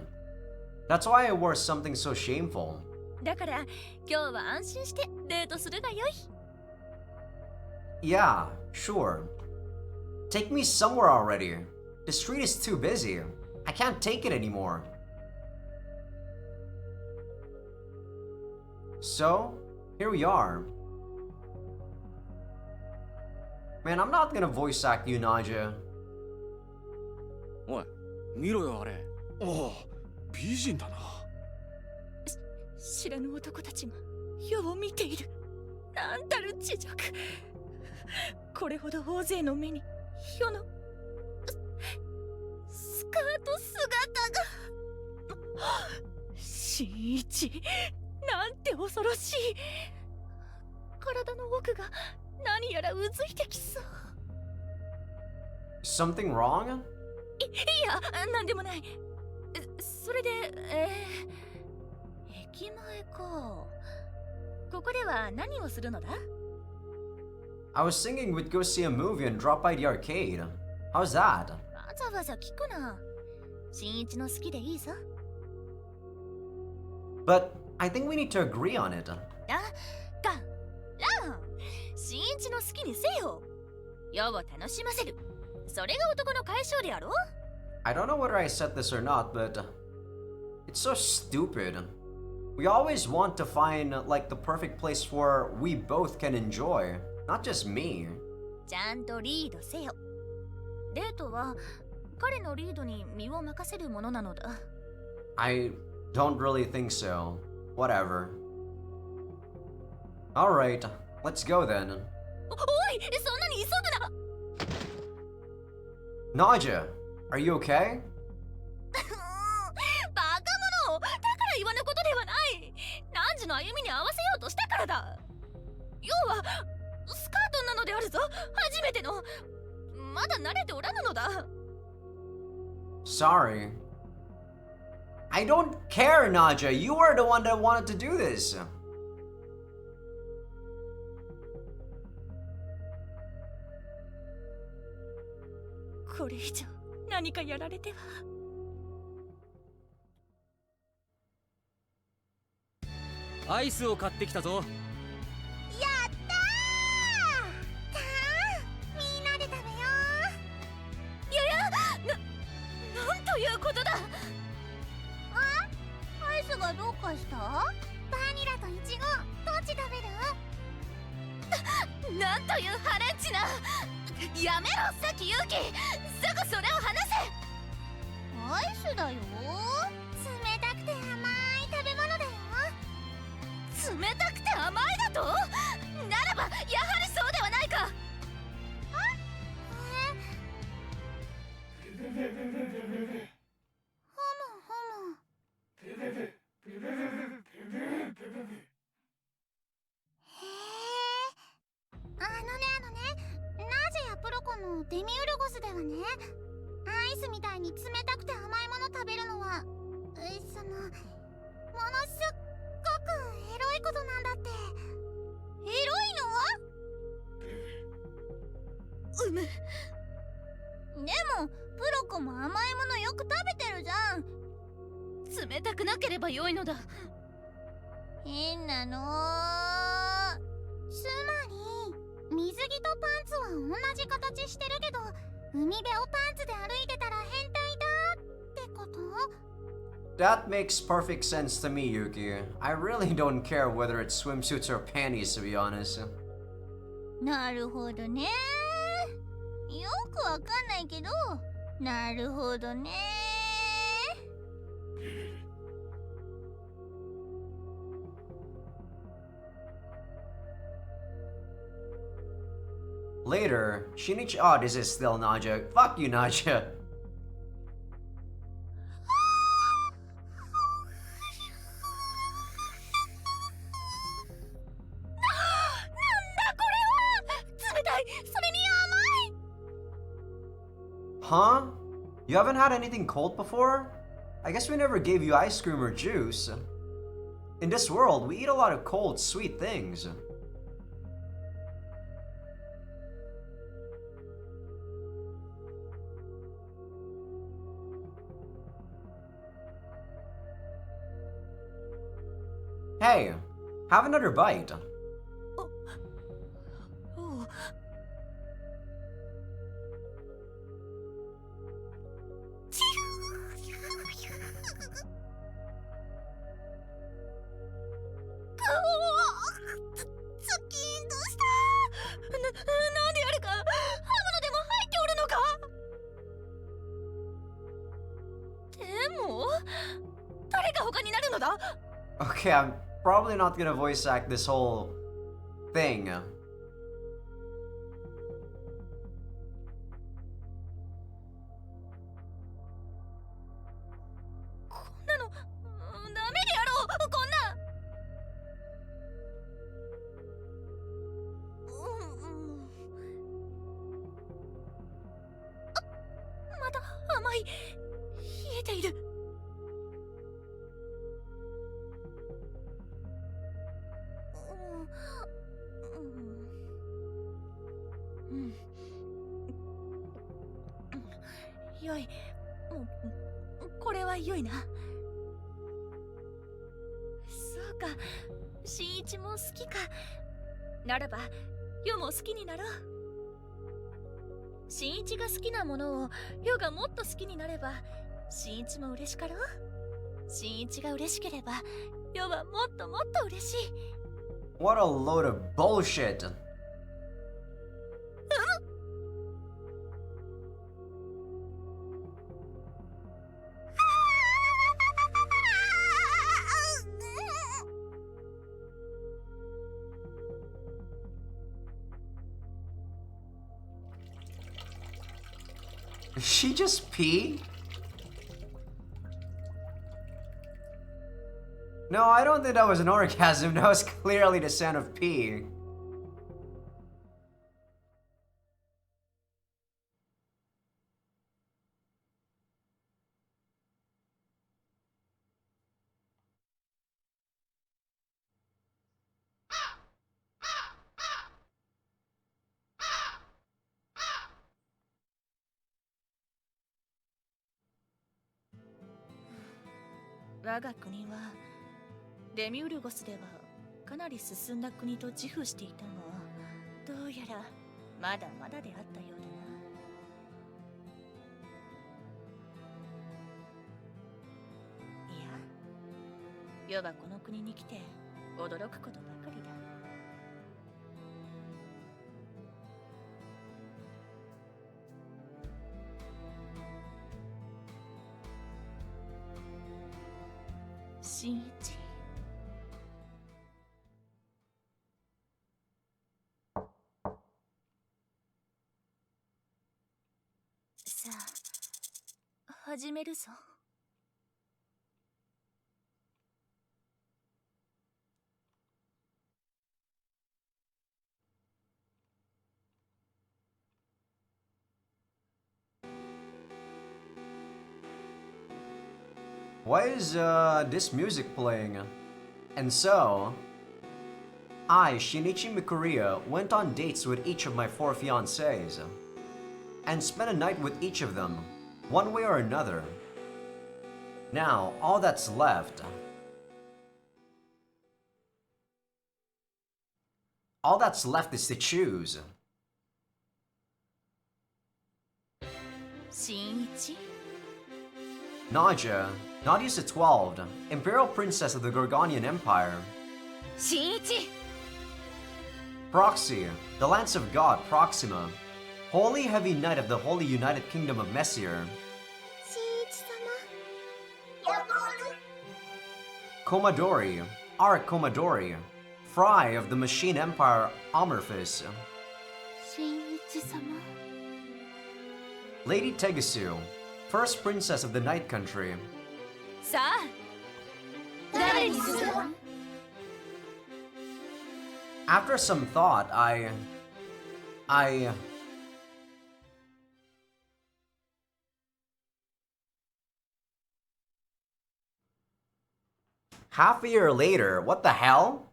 That's why I wore something so shameful. だから今日は安心してデートするがよい。Yeah, sure. Take me somewhere already. The street is too busy. I can't take it anymore. So, here we are. Man, I'm not gonna voice act you, Naja. おい、見ろよあれ。ああ、美人だな。知らぬ男たちが世を見ている。なんたる恥辱。これほど大勢の目に世のート姿が。新一、なんて恐ろしい。体の奥が何やらうずいてきそう。Something wrong? いや、なんでもない。それで、駅前か。ここでは何をするのだ？ I was thinking we'd go see a movie and drop by the arcade. How's that? わざわざ聞くな。新一の好きでいいぞ。But I think we need to agree on it. ラン、新一の好きにせよ。世を楽しませる。それが男の解消であろう。 I don't know whether I said this or not, but it's so stupid. We always want to find like the perfect place where we both can enjoy, not just me. ちゃんとリードせよ。デートは彼のリードに身を任せるものなのだ。I don't really think so. Whatever. Alright, let's go then. おい、そんなに急ぐな。Naja, are you okay? バカ者、だから言わぬことではない。何時の歩みに合わせようとしたからだ。要はスカートなのであるぞ。初めての。まだ慣れておらぬのだ。 Sorry. I don't care, Naja. You are the one that wanted to do this. これ以上何かやられては。アイスを買ってきたぞ。やったー。たー、みんなで食べよいやいや、なんということだ。う。アイスがどうかした？バニラとイチゴ、どっち食べる？なんというハレンチな。やめろ、さきゆうき。すぐそれを離せ。アイスだよ。冷たくて甘い食べ物だよ。冷たくて甘いだと？ならばやはりそうではないか。ほむ。あのね、ナージェやプロコのデミウルゴスではね、アイスみたいに冷たくて甘いもの食べるのは、ものすっごくエロいことなんだって。エロいの？でもプロコも甘いものよく食べてるじゃん。冷たくなければよいのだ。変なの。つまり水着とパンツは同じ形してるけど、海辺をパンツで歩いてたら変態だってこと？ That makes perfect sense to me, Yuki. I really don't care whether it's swimsuits or panties, to be honest. なるほどね。よくわかんないけど、なるほどね。Later, Shinichi. Oh, this is still Naja. Fuck you, Naja. 冷たい、それに Huh? You haven't had anything cold before? I guess we never gave you ice cream or juice. In this world, we eat a lot of cold, sweet things. Hey, have another bite. おう。ズッキーンとした。なんでやるか。刃物でも入っておるのか。でも誰が他になるのだ。 Okay, I'm probably not gonna voice act this whole thing. ている。よい。これはよいな。そうか、新一も好きか。ならば世も好きになろう。新一が好きなものを世がもっと好きになれば新一も嬉しかろう。新一が嬉しければ世はもっともっと嬉しい。 What a load of bullshit. Did she just pee? No, I don't think that was an orgasm. That was clearly the sound of pee.「我が国はデミウルゴスではかなり進んだ国と自負していたが、どうやらまだまだであったようだな。いや、世はこの国に来て驚くことばかりだ。新一。さあ、始めるぞ。Why is this music playing? And so, I, Shinichi Mikuriya, went on dates with each of my 4 fiancés and spent a night with each of them, one way or another. Now, all that's left is to choose. 新一。 Nadia's the 12th, Imperial Princess of the Gorgonian Empire. 新一。 Proxy, the Lance of God, Proxima. Holy Heavy Knight of the Holy United Kingdom of Messier. 新一様。やばる。 Commodori, our Commodori. Fry of the Machine Empire, Amorphis. 新一様。 Lady Tegasu, First Princess of the Night Country. さあ、誰にする？ After some thought, Half a year later, what the hell?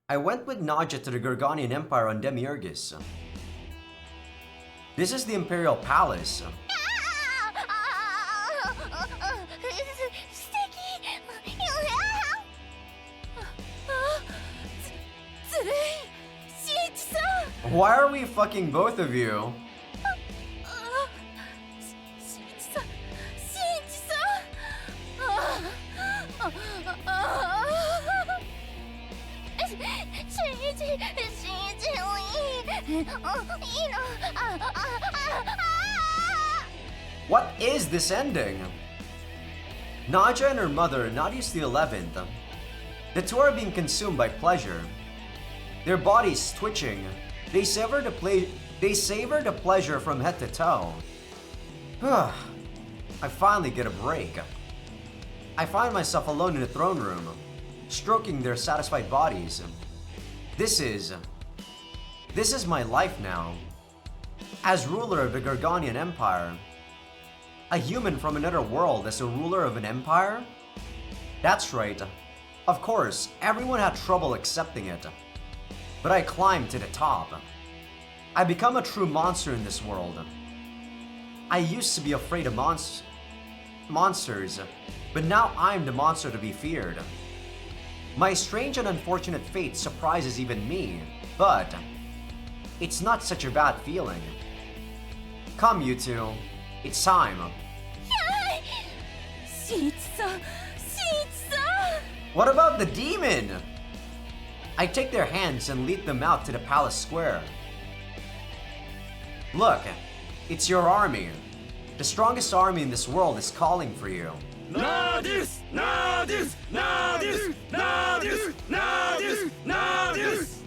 I went with Naja to the Gorgonian Empire on Demiurgus. This is the Imperial Palace. Why are we fucking both of you? What is this ending? Naja and her mother, Nadius the 11th. The two are being consumed by pleasure. Their bodies twitching. They sever the They savor the pleasure from head to toe. I finally get a break. I find myself alone in the throne room, stroking their satisfied bodies. This is my life now. As ruler of the Gorgonian Empire. A human from another world as a ruler of an empire? That's right. Of course, everyone had trouble accepting it. But I climbed to the top. I become a true monster in this world. I used to be afraid of monsters, but now I'm the monster to be feared. My strange and unfortunate fate surprises even me, but it's not such a bad feeling. Come, you two. It's time. What about the demon? I take their hands and lead them out to the palace square. Look, it's your army. The strongest army in this world is calling for you. Nadius! Nadius! Nadius! Nadius! Nadius! Nadius!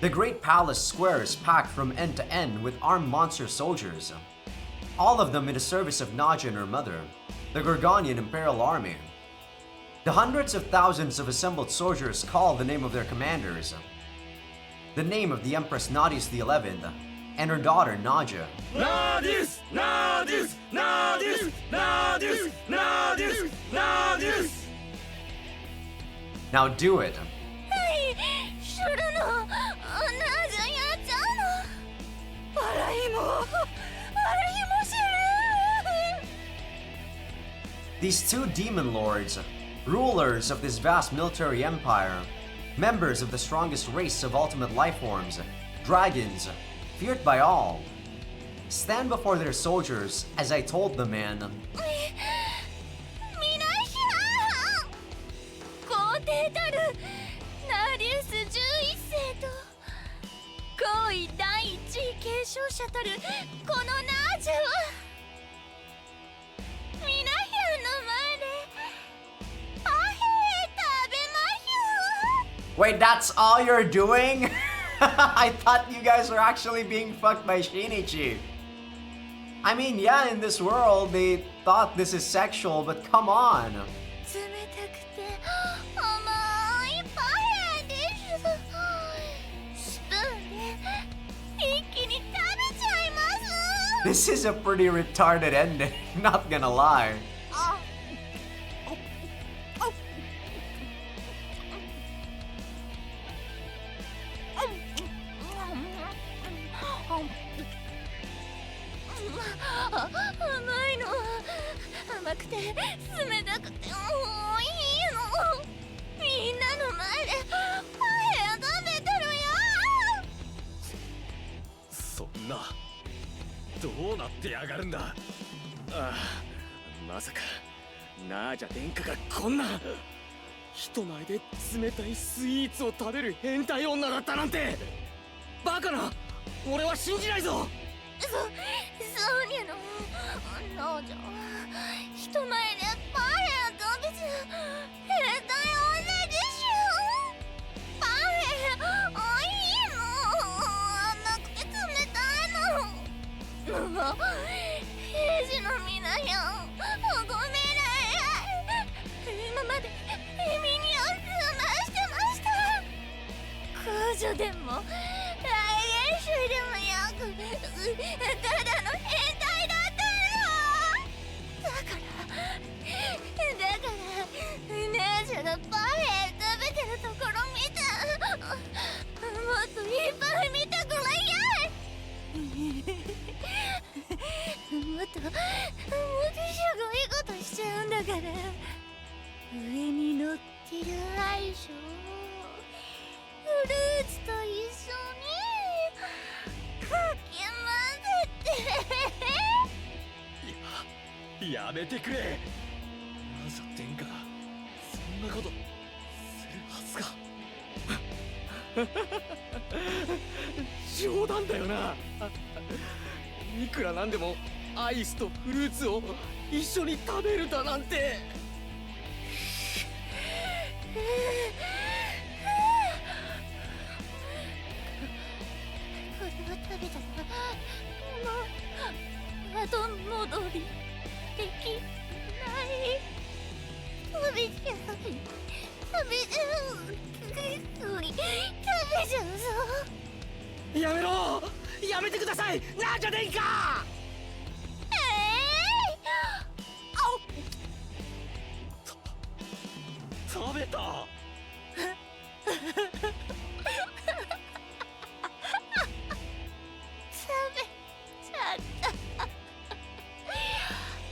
The great palace square is packed from end to end with armed monster soldiers. All of them in the service of Naja and her mother, the Gorgonian Imperial Army. The hundreds of thousands of assembled soldiers call the name of their commanders. The name of the Empress Nadius XI and her daughter Naja. Nadius! Nadius! Nadius! Nadius! Nadius! Nadius! Now do it. These two demon lords, rulers of this vast military empire, members of the strongest race of ultimate life forms, dragons, feared by all, stand before their soldiers as I told the man. Wait, that's all you're doing? I thought you guys were actually being fucked by Shinichi. I mean, yeah, in this world, they thought this is sexual, but come on. This is a pretty retarded ending, not gonna lie.人前で冷たいスイーツを食べる変態女だったなんてバカな俺は信じないぞそうにゃのじゃ人前でパフェを食べちゃ変態女でしょパフェおいしいの甘くて冷たいの兵士の皆よごめん今まで耳にを澄ましてました空女でも来演習でもよくただの変態だったのだから姉ちゃんがパフェ食べてるところ見たもっといっぱい見たくないやもっとすごいことしちゃうんだから上に乗ってるアイスをフルーツと一緒にかき混ぜてやめてくれなぜ天下がそんなことするはずが冗談だよないくらなんでもアイスとフルーツを一緒に食べるだなんて後戻りできない食べちゃう食べちゃう食べちゃうぞやめろやめてくださいなんじゃねえか食べた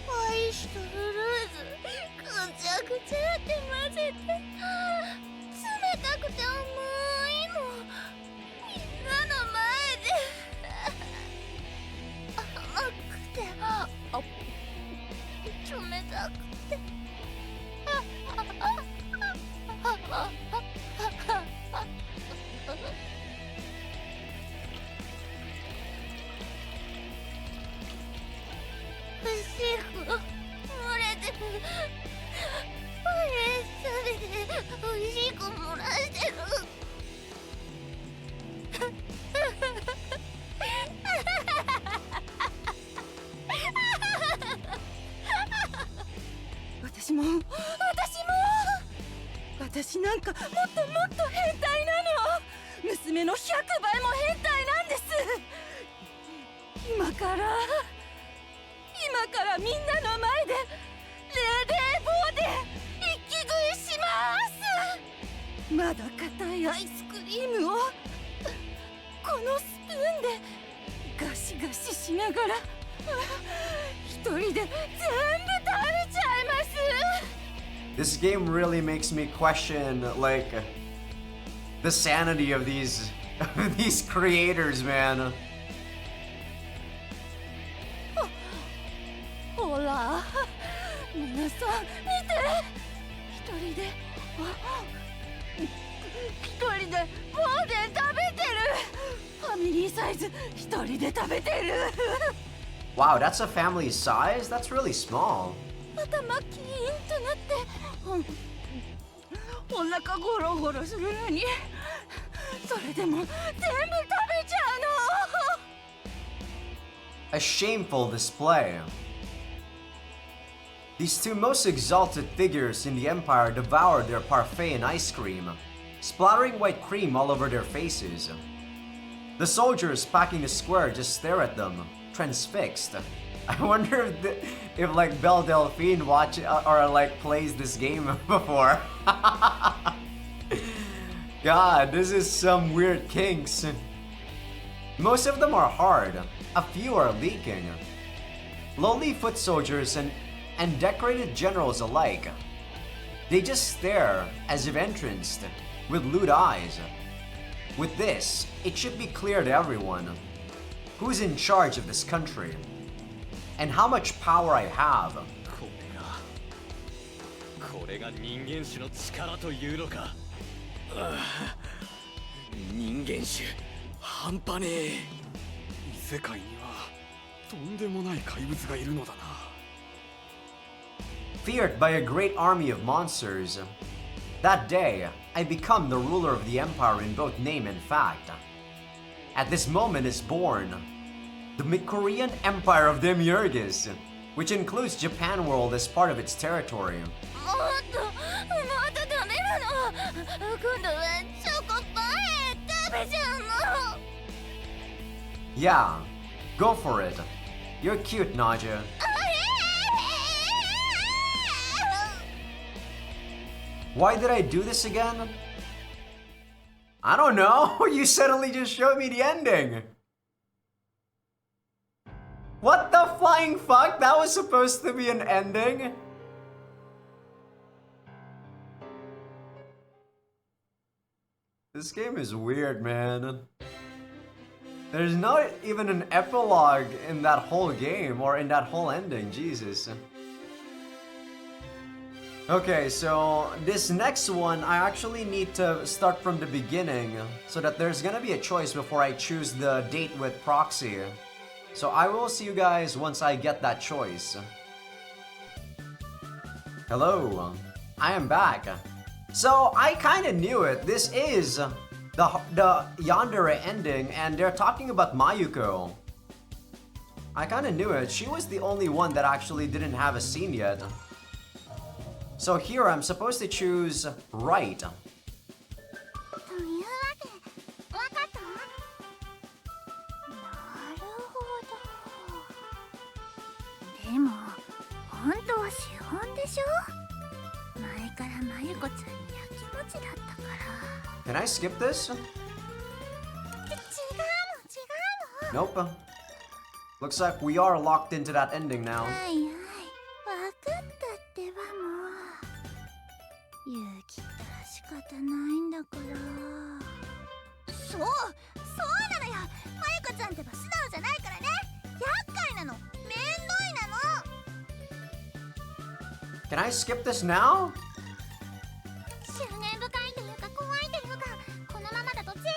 アイスとフルーツぐちゃぐちゃって混ぜて冷たくて甘いのみんなの前で甘くて冷たくてシェフ漏れてるおいしく漏らしてる私なんかもっともっと変態なの。娘の100倍も変態なんです。今からみんなの前で冷冷房で一気食いします。まだ硬いアイスクリームをこのスプーンでガシガシしながら一人で全部食べちゃいます。This game really makes me question, like, the sanity of these creators, man. ほら、皆さん見て、一人で棒で食べてる。ファミリーサイズ一人で食べてる。Wow, that's a family size? That's really small. 頭キーンとなって、お腹ゴロゴロするのに、それでも全部食べちゃうの。A shameful display. These two most exalted figures in the Empire devoured their parfait and ice cream, splattering white cream all over their faces. The soldiers packing the square just stare at them, transfixed. I wonder if like Belle Delphine watch or like plays this game before. God, this is some weird kinks. Most of them are hard. A few are leaking. Lowly foot soldiers and decorated generals alike. They just stare as if entranced, with lewd eyes. With this, it should be clear to everyone who's in charge of this country and how much power I have. これが人間種の力というのか。人間種半端ねえ。異世界にはとんでもない怪物がいるのだな。Feared by a great army of monsters, that day I become the ruler of the empire in both name and fact. At this moment is born the Korean Empire of Demiurgus, which includes Japan world as part of its territory. もっと食べるの。今度はチョコパイ食べちゃうの。 Yeah, go for it. You're cute, Naja. Why did I do this again? I don't know. You suddenly just showed me the ending. What the flying fuck? That was supposed to be an ending? This game is weird, man. There's not even an epilogue in that whole game or in that whole ending. Jesus. Okay, so this next one, I actually need to start from the beginning so that there's gonna be a choice before I choose the date with proxy. So I will see you guys once I get that choice. Hello, I am back. So I kinda knew it. This is the yandere ending and they're talking about Mayuko. I kinda knew it. She was the only one that actually didn't have a scene yet. So here I'm supposed to choose right. というわけわかったわ。なるほど。でも本当は資本でしょ。前からまゆこちゃんにやきもちだったから。 Can I skip this? 違うの違うの。 Nope. Looks like we are locked into that ending now. はいはい、わかったってばもう。勇気ったら仕方ないんだから。そうなのよ。まゆこちゃんってば素直じゃないからね。厄介なの。めんどいなの。 Can I skip this now? 執念深いというか怖いというか、このままだと絶対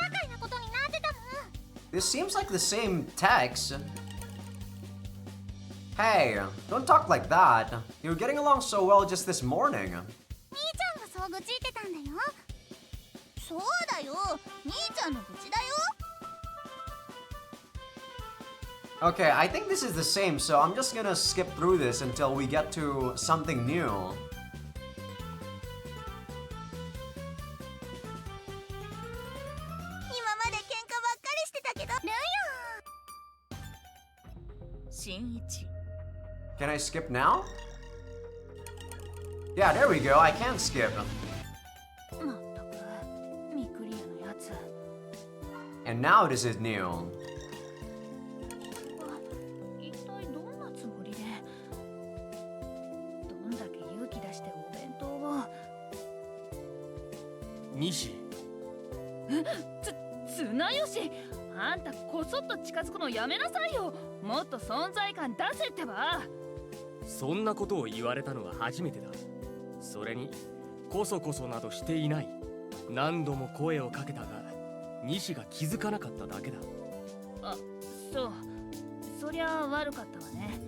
厄介なことになってたもん。 This seems like the same text. Hey, don't talk like that. You were getting along so well just this morning. 兄ちゃんがそう愚痴ってたんだよ。そうだよ。兄ちゃんの愚痴だよ。 Okay, I think this is the same, so I'm just gonna skip through this until we get to something new. 今まで喧嘩ばっかりしてたけど。ルヨ。新一 Can I skip now? Yeah, there we go. I can skip. まったくミクリアのやつ And now this is new. 一体どんなつもりでどんだけ勇気出してお弁当を西綱吉あんたこそっと近づくのやめなさいよ。もっと存在感出せってば。そんなことを言われたのは初めてだ。それにこそこそなどしていない。何度も声をかけたが西が気づかなかっただけだ。あ、そうそりゃ悪かったわね。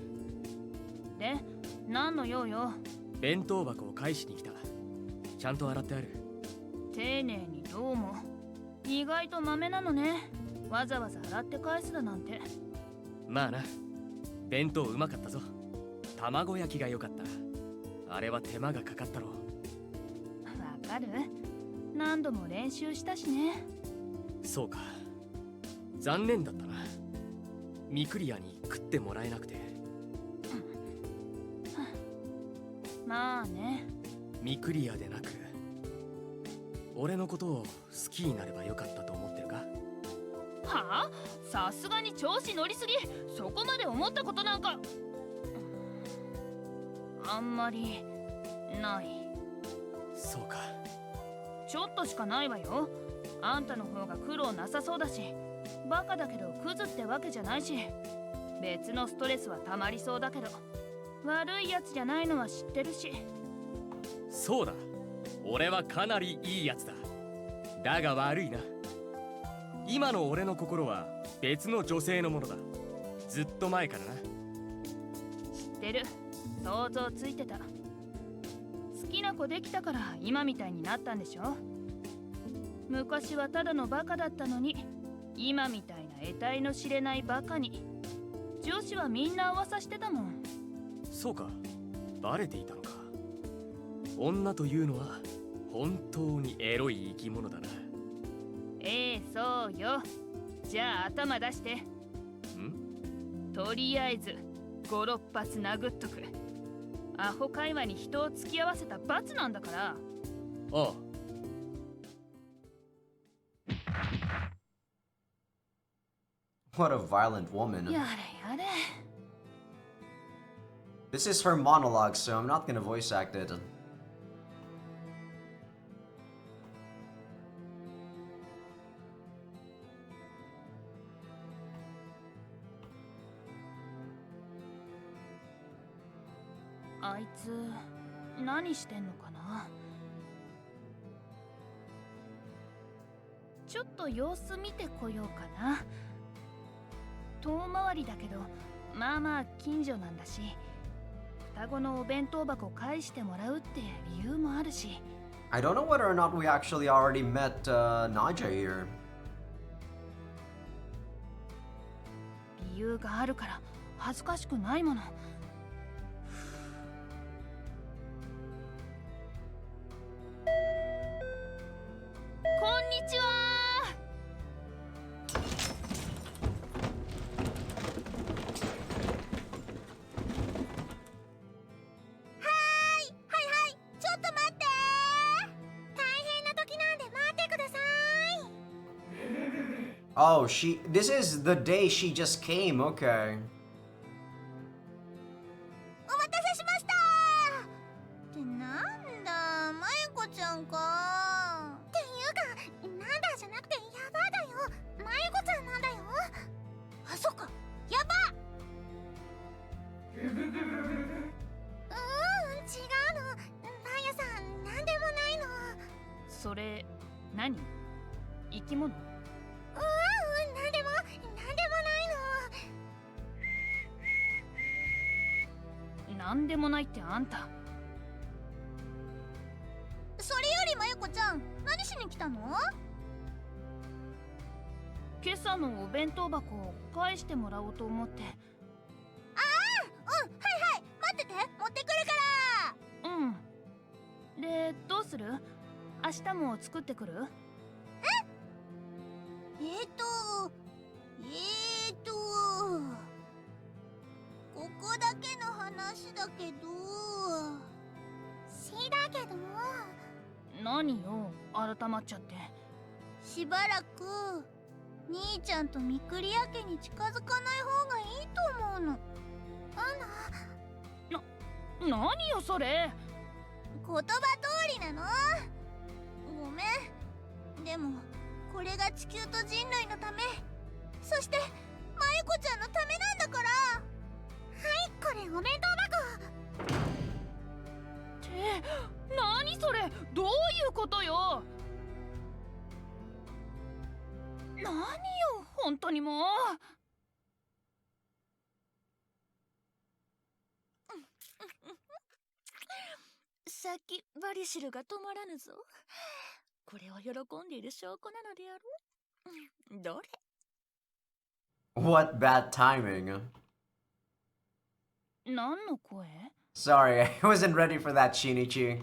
で、何の用よ。弁当箱を返しに来た。ちゃんと洗ってある。丁寧にどうも。意外とマメなのね。わざわざ洗って返すだなんて。まあな。弁当うまかったぞ。卵焼きが良かった。あれは手間がかかったろう。わかる？何度も練習したしね。そうか。残念だったな。ミクリアに食ってもらえなくて。まあね。ミクリアでなく俺のことを好きになればよかったと思ってるか？はあ？さすがに調子乗りすぎ。そこまで思ったことなんかあんまりない。そうか。ちょっとしかないわよ。あんたの方が苦労なさそうだし、バカだけどクズってわけじゃないし、別のストレスはたまりそうだけど、悪いやつじゃないのは知ってるし。そうだ。俺はかなりいいやつだ。だが悪いな。今の俺の心は別の女性のものだ。ずっと前からな。知ってる。想像ついてた。好きな子できたから今みたいになったんでしょ。昔はただのバカだったのに、今みたいな得体の知れないバカに女子はみんな噂してたもん。そうか。バレていたのか。女というのは本当にエロい生き物だな。そうよ。じゃあ頭出して。とりあえず5、6発殴っとく。アホ会話に人を付き合わせた罰なんだから。ああ。What a violent woman. やれやれ。 This is her monologue, so I'm not gonna voice act it. あいつ何してんのかな。ちょっと様子見てこようかな。遠回りだけどまあまあ近所なんだし、双子のお弁当箱返してもらうって理由もあるし。 I don't know whether or not we actually already met Naja here. 理由由があるから恥ずかしくないもの。こんにちは。Oh, this is the day she just came, okay. お待たせしましたってなんだ、まゆこちゃんか。っていうか、なんだじゃなくてヤバだよ。まゆこちゃんなんだよ。あ、そっか、ヤバ。違うの。パン屋さん、なんでもないの。それ何？生き物？なんでもないの。なんでもないってあんた。それよりまゆこちゃん、何しに来たの？今朝のお弁当箱を返してもらおうと思って。はいはい、待ってて、持ってくるから。うん。で、どうする？明日も作ってくる？ここだけの話だけど。だけど。何よ、改まっちゃって。しばらく兄ちゃんとみくりや家に近づかない方がいいと思うの。何よそれ。言葉通りなの。ごめん。でもこれが地球と人類のため、そしてまゆこちゃんのためなんだから。はい、これお弁当箱。って何それ、どういうことよ。何よ本当にもう。さっきバリシルが止まらぬぞ。これを喜んでいる証拠なのであろう。どれ？ What bad timing. 何の声？ Sorry, I wasn't ready for that, Shinichi.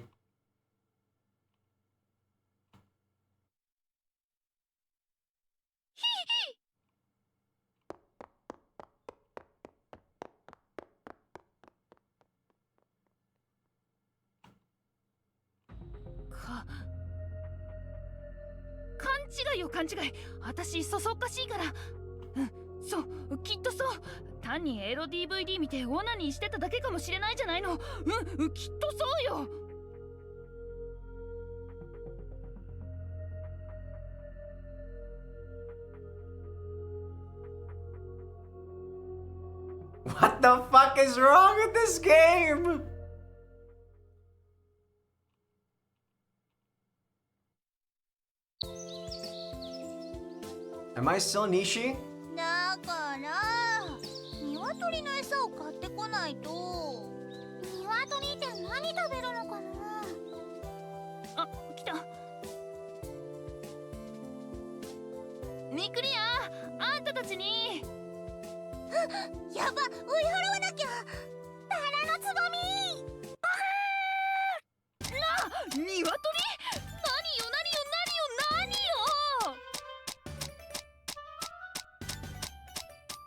勘違いよ勘違い。私そそっかしいから。そう、きっとそう。単にエロ DVD 見てオナニーしてただけかもしれないじゃないの。きっとそうよ。What the fuck is wrong with this game? Am I still Nishi? だから鶏の餌を買ってこないと。鶏って何食べるのかな。あ、来た。ミクリア、あんたたちに。やば、追い払わなきゃ。バラのつぼみ。鶏？何よ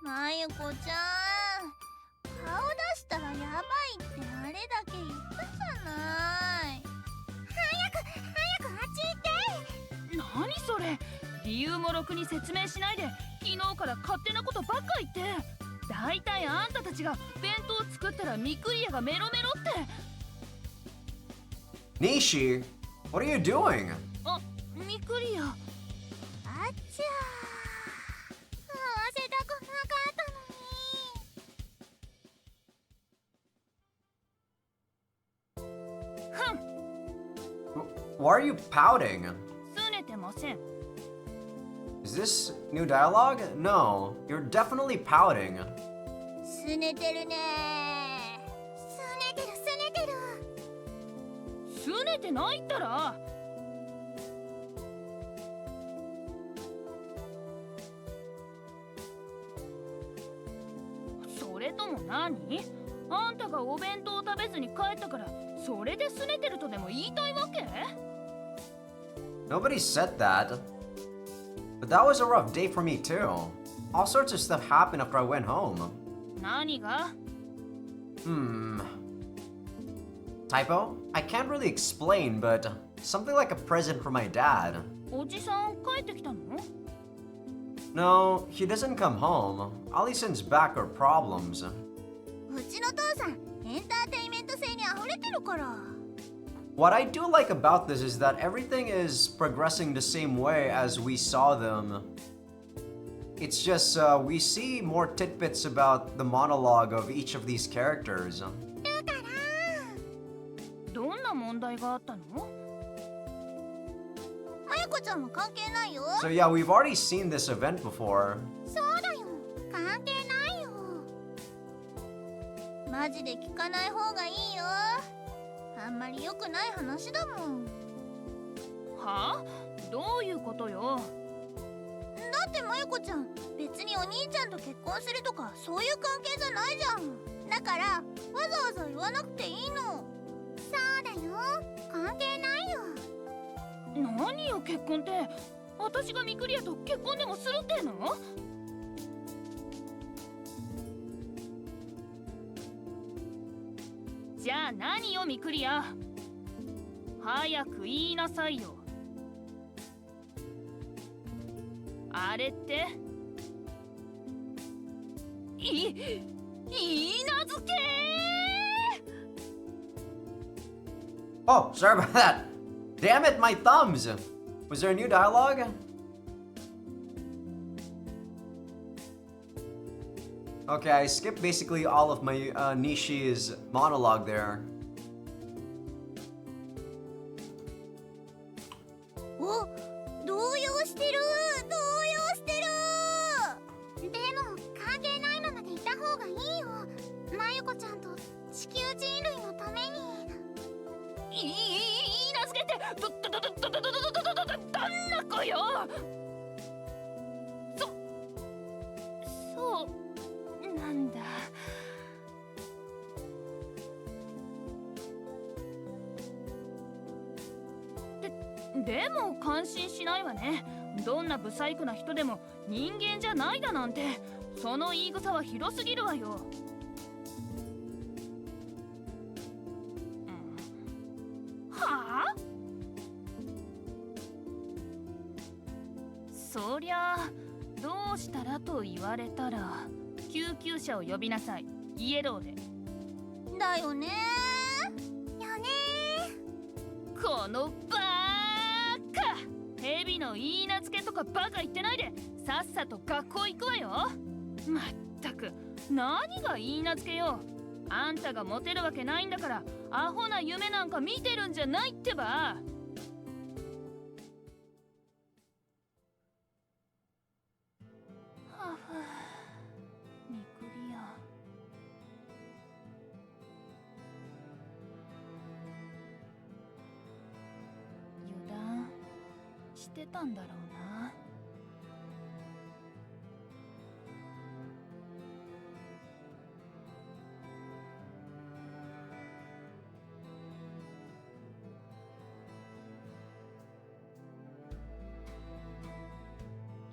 まゆこちゃん、顔出したらやばいってあれだけ言ったじゃない。早くあっち行って。何それ。理由もろくに説明しないで昨日から勝手なことばっか言って。だいたいあんたたちが弁当作ったらミクリアがメロメロって。Nishi, what are you doing? あ、ミクリア。あっちゃー、会わせたくなかったのに。Why are you pouting? すねてません。Is this new dialogue? No, you're definitely pouting. すねてるねー。すねてる。すねてないったら。れとも何？あんたがお弁当を食べずに帰ったからそれで拗ねてるとでも言いたいわけ？ Nobody said that. But that was a rough day for me too. All sorts of stuff happened after I went home. 何が？ Typo? I can't really explain, but something like a present for my dad. おじさん帰ってきたの？ No, he doesn't come home. All he sends back are problems. うちの父さんエンターテインメント性に溢れてるから。 What I do like about this is that everything is progressing the same way as we saw them. It's just we see more tidbits about the monologue of each of these characters. だからどんな問題があったの？まゆこちゃんは関係ないよ。 So yeah, we've already seen this event before. そうだよ、関係ないよ。マジで聞かない方がいいよ。あんまり良くない話だもん。はあ？どういうことよ？だってまゆこちゃん別にお兄ちゃんと結婚するとかそういう関係じゃないじゃん。だからわざわざ言わなくていいの。そうだよ、関係ないよ。何よ結婚って？私がミクリアと結婚でもするっての？じゃあ何よミクリア？早く言いなさいよ。あれっていいなずけー。 Oh, sorry about that. Damn it, my thumbs! Was there a new dialogue? Okay, I skipped basically all of my Nishi's monologue there. お、動揺してる、動揺してる。でも関係ないままでいた方がいいよ。まゆこちゃんと地球人類のために。いいなずけってどんな子よ。そうなんだ。でも感心しないわね。どんなブサイクな人でも人間じゃないだなんて、その言い草は広すぎるわよ。はあ？そりゃあどうしたらと言われたら救急車を呼びなさい。イエローで。だよねー。よねこのバーカ！ヘビの言い名付けとかバカ言ってないでさっさと学校行くわよ。まったく何が言い名付けよ。あんたがモテるわけないんだからアホな夢なんか見てるんじゃないってば。はあ、ミクリア。油断してたんだろうな。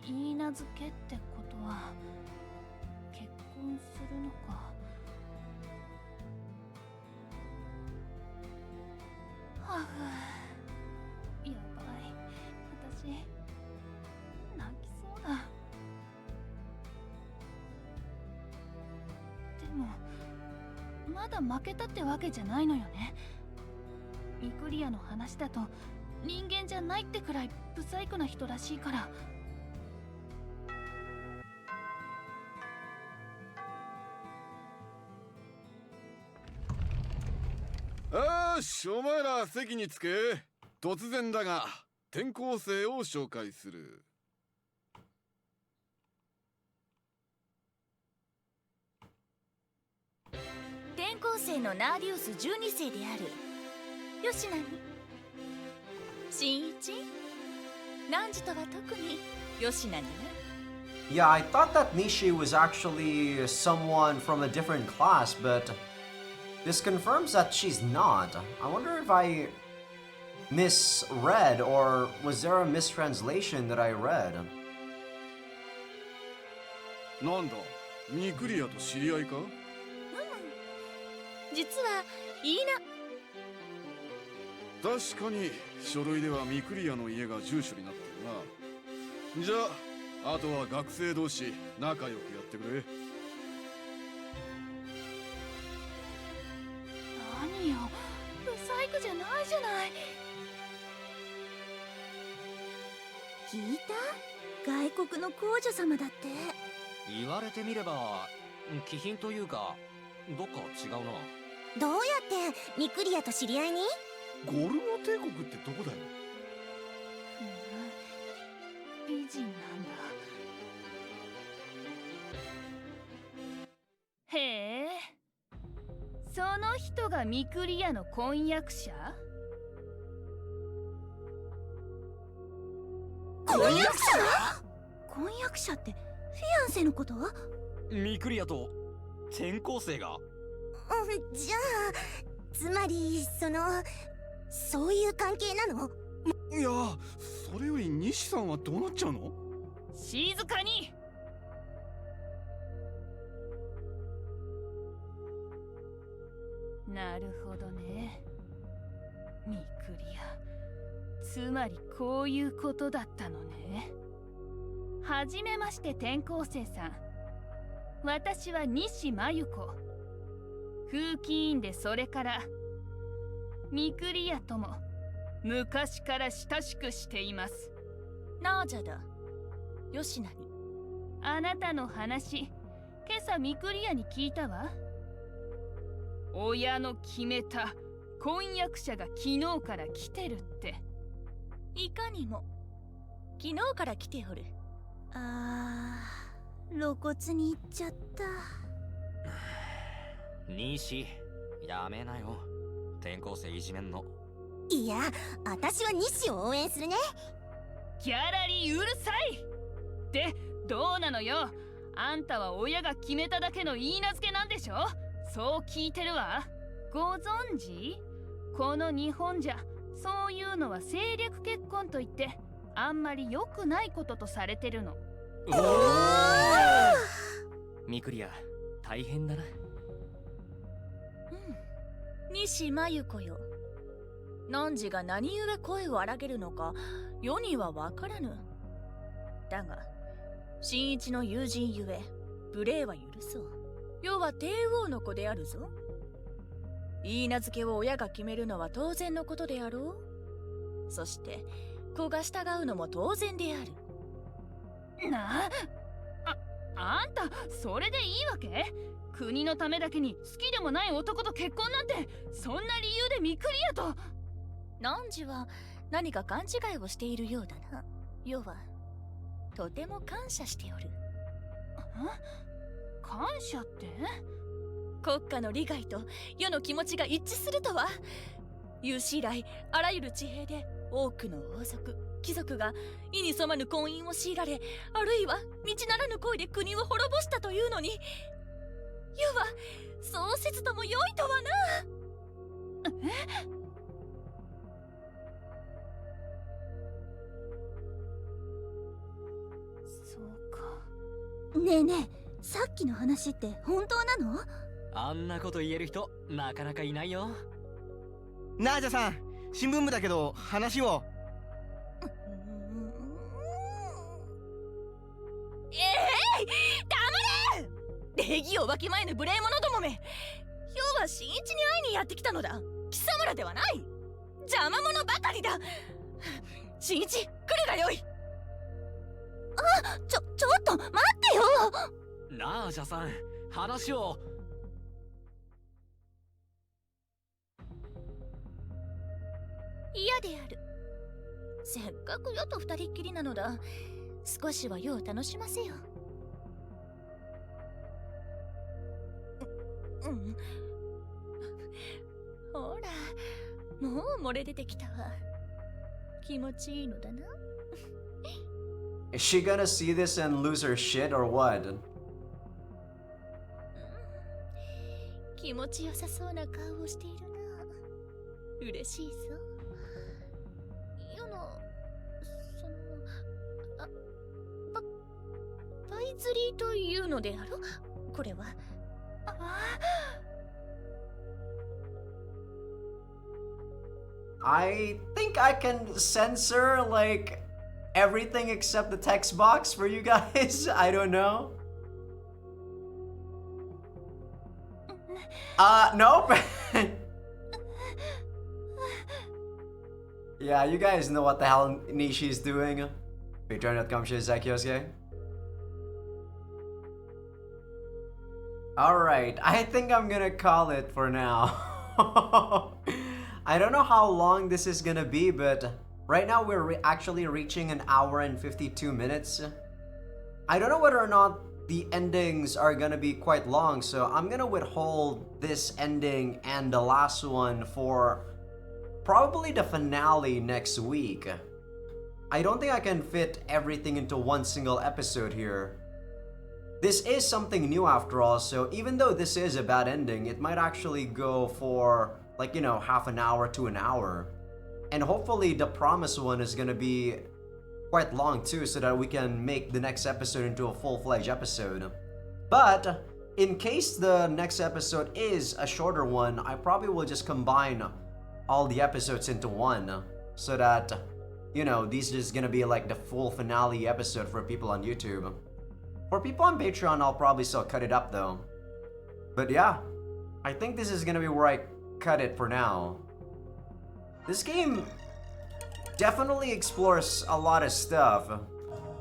言い名付けってことは結婚するのか。はあ、やばい、私泣きそうだ。でもまだ負けたってわけじゃないのよね。ミクリアの話だと人間じゃないってくらいブサイクな人らしいから。よし、お前ら席に着け。突然だが転校生を紹介する。転校生のナーディウス12世である吉成新一。汝とは特に吉成ね。Yeah, I thought that Nishi was actually someone from a different class, but this confirms that she's not. I wonder if I misread, or was there a mistranslation that I read? なんだ、ミクリアと知り合いか？実はいいな。確かに書類ではミクリアの家が住所になってるな。じゃあ、あとは学生同士仲良くやってくれ。何よ、ブサイクじゃないじゃない。聞いた？外国の皇女様だって。言われてみれば気品というかどっか違うな。どうやってミクリアと知り合いに？ゴルゴ帝国ってどこだよ？美人なんだ。へえ、その人がミクリアの婚約者？婚約者？婚約者ってフィアンセのこと？ミクリアと転校生が？じゃあつまりそういう関係なの？いや、それより西さんはどうなっちゃうの？静かに。なるほどね。ミクリア、つまりこういうことだったのね。はじめまして転校生さん。私は西真由子。風紀委員で、それからミクリアとも昔から親しくしています。ナージャだ。よしなに。あなたの話、今朝ミクリアに聞いたわ。親の決めた婚約者が昨日から来てるって。いかにも昨日から来ておる。露骨に言っちゃった。西、やめなよ。転校生いじめんの。いや、私は西を応援するね。ギャラリーうるさい。で、どうなのよ。あんたは親が決めただけの言い名付けなんでしょ。そう聞いてるわ。ご存知？この日本じゃそういうのは政略結婚といってあんまり良くないこととされてるの。ミクリア、大変だな。西真由子よ。汝が何故声を荒げるのか世にはわからぬ。だが新一の友人ゆえ無礼は許そう。世は帝王の子であるぞ。言い名付けを親が決めるのは当然のことであろう。そして子が従うのも当然である。あんたそれでいいわけ？国のためだけに好きでもない男と結婚なんて、そんな理由でミクリアと。汝は何か勘違いをしているようだな。世はとても感謝しておる。感謝って？国家の利害と世の気持ちが一致するとは。有史以来あらゆる地平で多くの王族貴族が意に染まぬ婚姻を強いられ、あるいは道ならぬ恋で国を滅ぼしたというのに、世はそうせずとも良いとはな。そうか。ねえねえ、さっきの話って本当なの？あんなこと言える人なかなかいないよ。ナージャさん、新聞部だけど話を。黙れ！礼儀をわきまえぬ無礼者どもめ。今日は新一に会いにやってきたのだ。貴様らではない。邪魔者ばかりだ。新一、来るがよい。ちょっと待ってよ。ナージャさん、話を。嫌である。せっかく世と二人っきりなのだ。少しは世を楽しませよ。ほら、もう漏れ出てきたわ。気持ちいいのだな。Is she gonna see this and lose her shit or what? 気持ちよさそうな顔をしているな。嬉しいぞ。世のパイ釣りというのであろ。これは。I think I can censor like everything except the text box for you guys. I don't know. Nope. Yeah, you guys know what the hell Nishi's doing. Patreon.com/Azaikyousuke. Alright, I think I'm gonna call it for now. I don't know how long this is gonna be, but right now we're actually reaching an hour and 52 minutes. I don't know whether or not the endings are gonna be quite long, so I'm gonna withhold this ending and the last one for probably the finale next week. I don't think I can fit everything into one single episode here. This is something new after all, so even though this is a bad ending, it might actually go for like, you know, half an hour to an hour. And hopefully the promised one is gonna be quite long too, so that we can make the next episode into a full-fledged episode. But in case the next episode is a shorter one, I probably will just combine all the episodes into one, so that, you know, these is gonna be like the full finale episode for people on YouTube. For people on Patreon, I'll probably still cut it up though. But yeah, I think this is gonna be where I cut it for now. This game definitely explores a lot of stuff.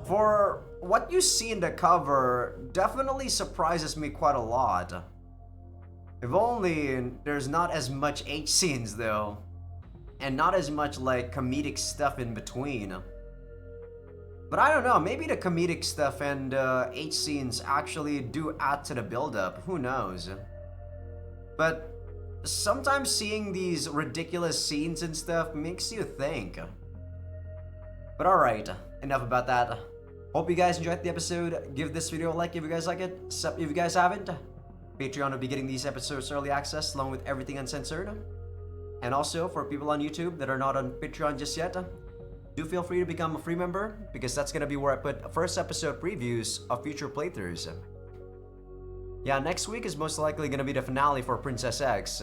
For what you see in the cover, definitely surprises me quite a lot. If only there's not as much H scenes though, and not as much like comedic stuff in between. But I don't know, maybe the comedic stuff and H scenes actually do add to the build-up, who knows. But sometimes seeing these ridiculous scenes and stuff makes you think. But alright, enough about that. Hope you guys enjoyed the episode. Give this video a like if you guys like it. Sub if you guys haven't. Patreon will be getting these episodes early access along with everything uncensored. And also, for people on YouTube that are not on Patreon just yet, do feel free to become a free member, because that's gonna be where I put first episode previews of future playthroughs. Yeah, next week is most likely gonna be the finale for Princess X.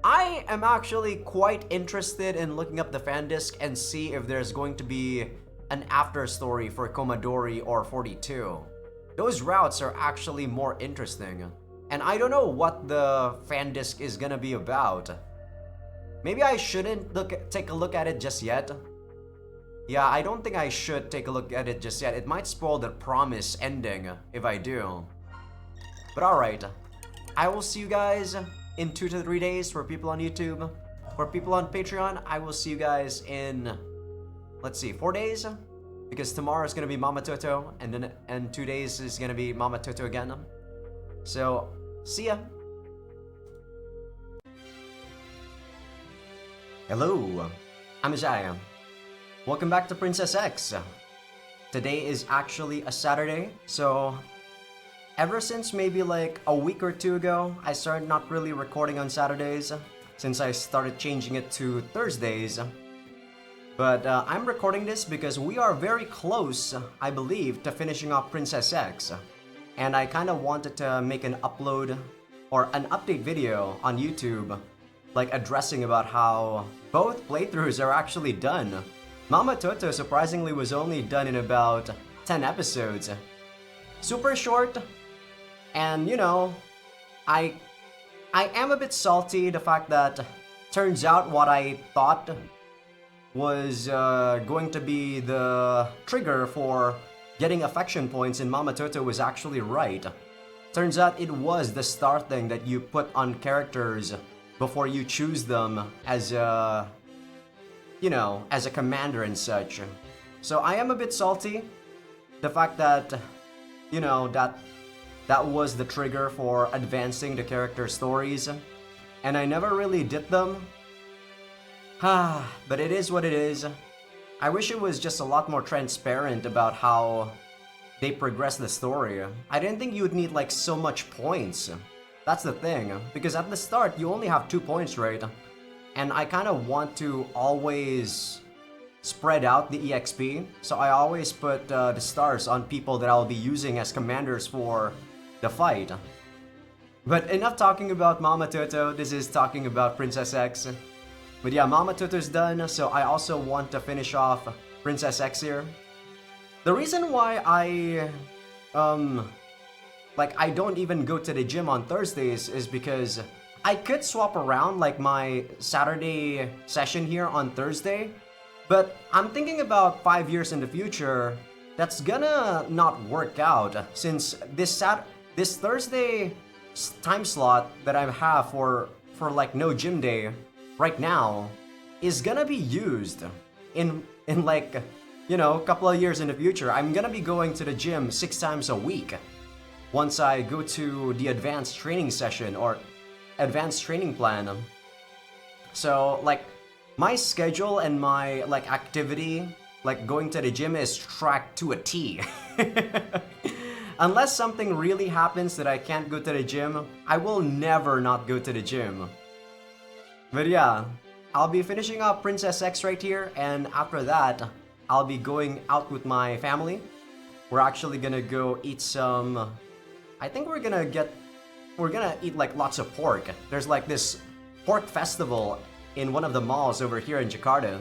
I am actually quite interested in looking up the fan disc and see if there's going to be an after story for Komadori or 42. Those routes are actually more interesting. And I don't know what the fan disc is gonna be about. Maybe I shouldn't take a look at it just yet. Yeah, I don't think I should take a look at it just yet. It might spoil the promise ending if I do. But alright, I will see you guys in 2 to 3 days for people on YouTube. For people on Patreon, I will see you guys in, let's see, 4 days? Because tomorrow is gonna be Mama Toto, and 2 days is gonna be Mama Toto again. So, see ya! Hello, I'm Azai. Welcome back to Princess X. Today is actually a Saturday, so ever since maybe like a week or two ago, I started not really recording on Saturdays, since I started changing it to Thursdays. But I'm recording this because we are very close, I believe, to finishing off Princess X. And I kind of wanted to make an upload or an update video on YouTube, like addressing about how both playthroughs are actually done. Mama Toto surprisingly was only done in about 10 episodes. Super short, and you know, I am a bit salty the fact that turns out what I thought was going to be the trigger for getting affection points in Mama Toto was actually right. Turns out it was the star thing that you put on characters before you choose them as a, you know, as a commander and such. So I am a bit salty. The fact that, you know, that was the trigger for advancing the character stories. And I never really did them. But it is what it is. I wish it was just a lot more transparent about how they progress the story. I didn't think you would need like so much points. That's the thing, because at the start you only have 2 points, right? And I kind of want to always spread out the EXP, so I always put the stars on people that I'll be using as commanders for the fight. But enough talking about Mama Toto, this is talking about Princess X. But yeah, Mama Toto's done, so I also want to finish off Princess X here. The reason why I don't even go to the gym on Thursdays is because I could swap around like my Saturday session here on Thursday, but I'm thinking about 5 years in the future, that's gonna not work out since this Thursday time slot that I have for like no gym day right now is gonna be used in like, you know, a couple of years in the future. I'm gonna be going to the gym 6 times a week once I go to the advanced training session or advanced training plan. So like my schedule and my like activity, like going to the gym, is tracked to a T. Unless something really happens that I can't go to the gym, I will never not go to the gym. But yeah, I'll be finishing up Princess X right here, and after that, I'll be going out with my family. We're actually gonna go eat some... I think we're gonna eat like lots of pork. There's like this pork festival in one of the malls over here in Jakarta.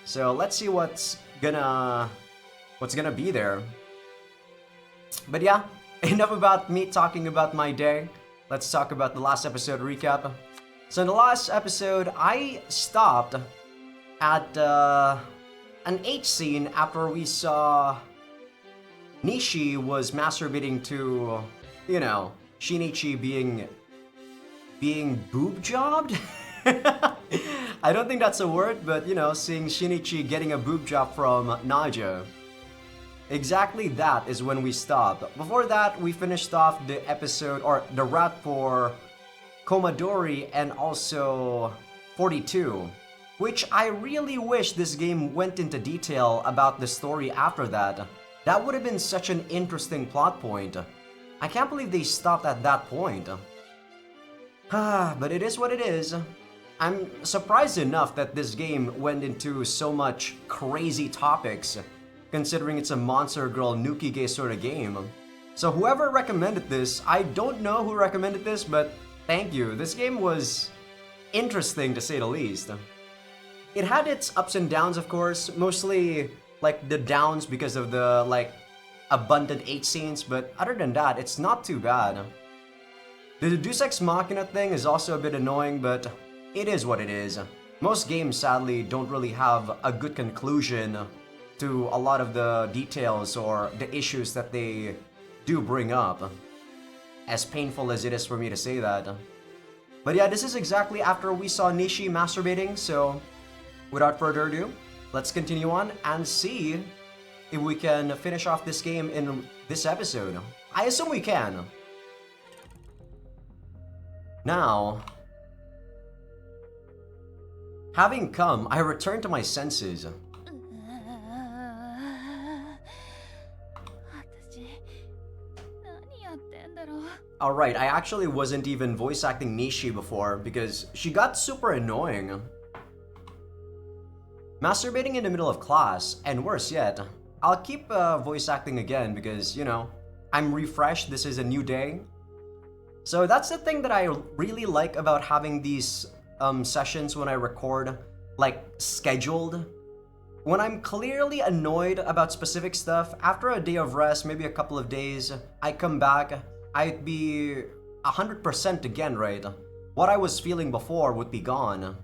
So let's see what's gonna be there. But yeah, enough about me talking about my day. Let's talk about the last episode recap. So in the last episode, I stopped at an H scene after we saw Nishi was masturbating to, you know, Shinichi being boob jobbed? I don't think that's a word, but you know, seeing Shinichi getting a boob job from Naja. Exactly that is when we stopped. Before that, we finished off the episode, or the rap for Komadori and also 42, which I really wish this game went into detail about the story after that. That would have been such an interesting plot point. I can't believe they stopped at that point. But it is what it is. I'm surprised enough that this game went into so much crazy topics, considering it's a monster girl nukige sort of game. So whoever recommended this, I don't know who recommended this, but thank you. This game was interesting to say the least. It had its ups and downs, of course, mostly like the downs because of the like abundant H scenes, but other than that, it's not too bad. The Deus Ex Machina thing is also a bit annoying, but it is what it is. Most games sadly don't really have a good conclusion to a lot of the details or the issues that they do bring up. As painful as it is for me to say that. But yeah, this is exactly after we saw Nishi masturbating, so without further ado, let's continue on and see if we can finish off this game in this episode. I assume we can. Now, having come, I return to my senses. Alright, I actually wasn't even voice acting Nishi before because she got super annoying. Masturbating in the middle of class, and worse yet, I'll keep voice acting again because, you know, I'm refreshed, this is a new day. So that's the thing that I really like about having these sessions when I record, like, scheduled. When I'm clearly annoyed about specific stuff, after a day of rest, maybe a couple of days, I come back, I'd be 100% again, right? What I was feeling before would be gone.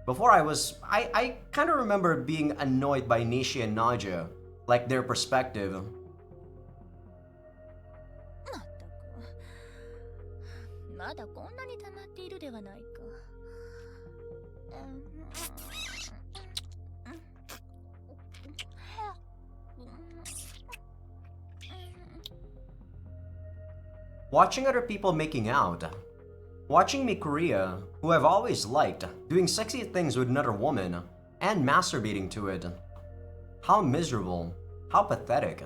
Before I kind of remember being annoyed by Nishi and Naja, like their perspective. Watching other people making out. Watching Mikuria, who I've always liked, doing sexy things with another woman, and masturbating to it. How miserable. How pathetic.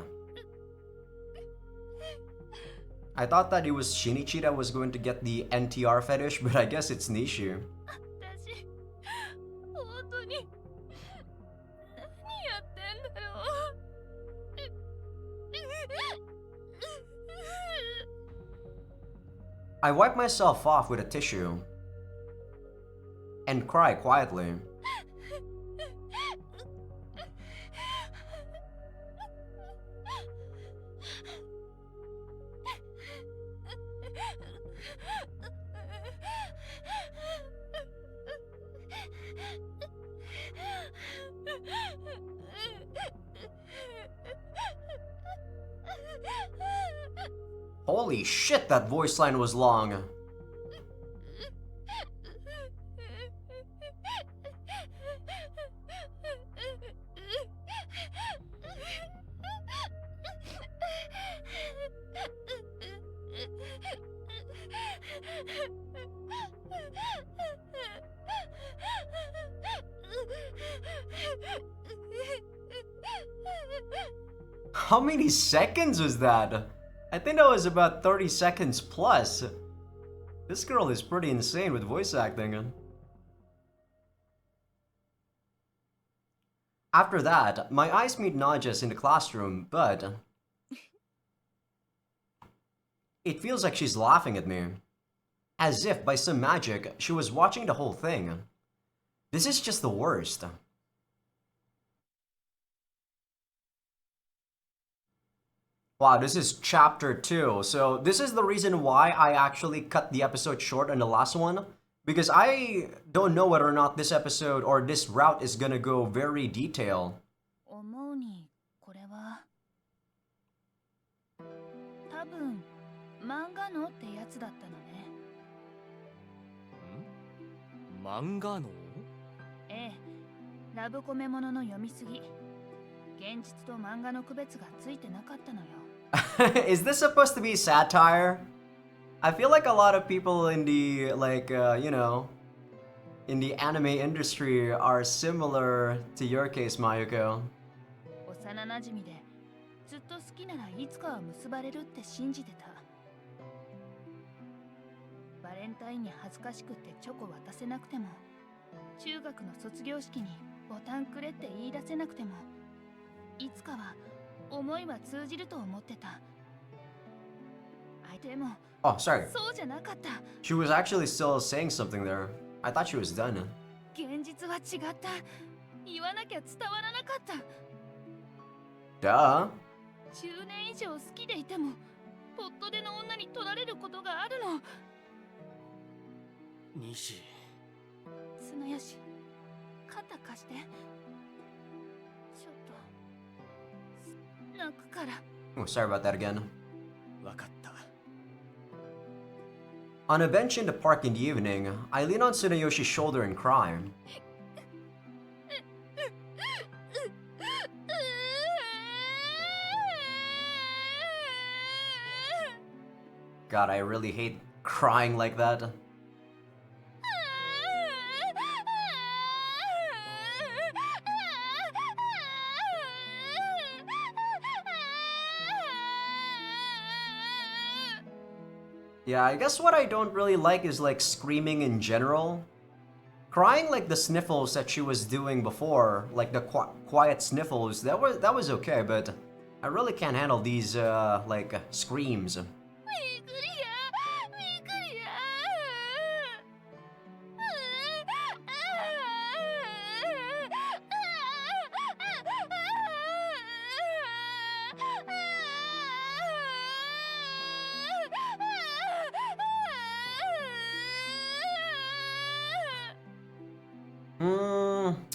I thought that it was Shinichi that was going to get the NTR fetish, but I guess it's Nishi. 私本当に何やってんだよ。I wipe myself off with a tissue and cry quietly. Holy shit, that voice line was long. How many seconds was that? I think that was about 30 seconds plus. This girl is pretty insane with voice acting. After that, my eyes meet Naja's in the classroom, but it feels like she's laughing at me. As if by some magic, she was watching the whole thing. This is just the worst. Wow, this is chapter 2. So this is the reason why I actually cut the episode short on the last one. Because I don't know whether or not this episode or this route is gonna go very detailed. 思うにこれは多分漫画のってやつだったのね。漫画の？ええ、ラブコメものの読みすぎ。現実と漫画の区別がついてなかったのよ。Is this supposed to be satire? I feel like a lot of people in the, you know, in the anime industry are similar to your case, Mayuko. 幼なじみでずっと好きならいつかは結ばれるって信じてた。バレンタインに恥ずかしくってチョコ渡せなくても、中学の卒業式にボタンくれって言い出せなくても、いつかは思いは通じると思ってた。相手も Oh, sorry. そうじゃなかった。She was actually still saying something there. I thought she was done. 現実は違った。言わなきゃ伝わらなかった。Duh. 10年以上好きでいても、ポットでの女に取られることがあるの。西。綱吉、肩貸して。ちょっと泣くから。Oh, sorry about that again. わかった。On a bench in the park in the evening, I lean on Tsunayoshi's shoulder and cry. God, I really hate crying like that. Yeah, I guess what I don't really like is like screaming in general. Crying like the sniffles that she was doing before, like the quiet sniffles, that was okay, but I really can't handle these like screams.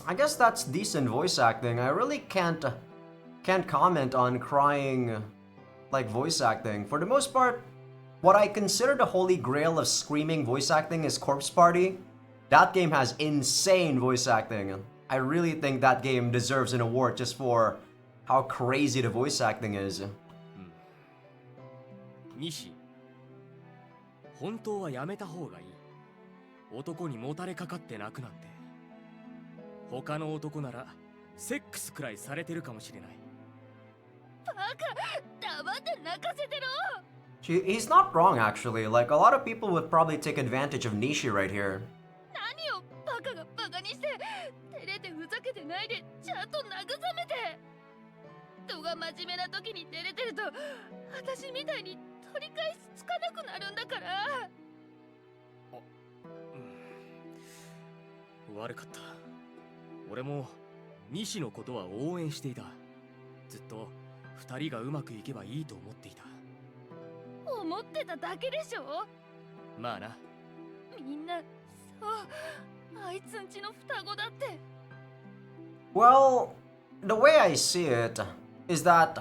I guess that's decent voice acting. I really can't comment on crying like voice acting. For the most part, what I consider the holy grail of screaming voice acting is Corpse Party. That game has insane voice acting. I really think that game deserves an award just for how crazy the voice acting is. 西、本当はやめた方がいい。男にもたれかかって泣くなんて。他の男ならセックスくらいされてるかもしれない。バカ、黙って泣かせてろ。 He's not wrong, actually. Like, a lot of people would probably take advantage of Nishi right here. 何をバカがバカにして、照れてふざけてないでちゃんと慰めて。人が真面目な時に照れてると、私みたいに取り返しつかなくなるんだから。悪かった。俺も西のことは応援していた。ずっと二人がうまくいけばいいと思っていた。思ってただけでしょ。まあな。みんな、そう、あいつんちの双子だって。 Well, the way I see it is that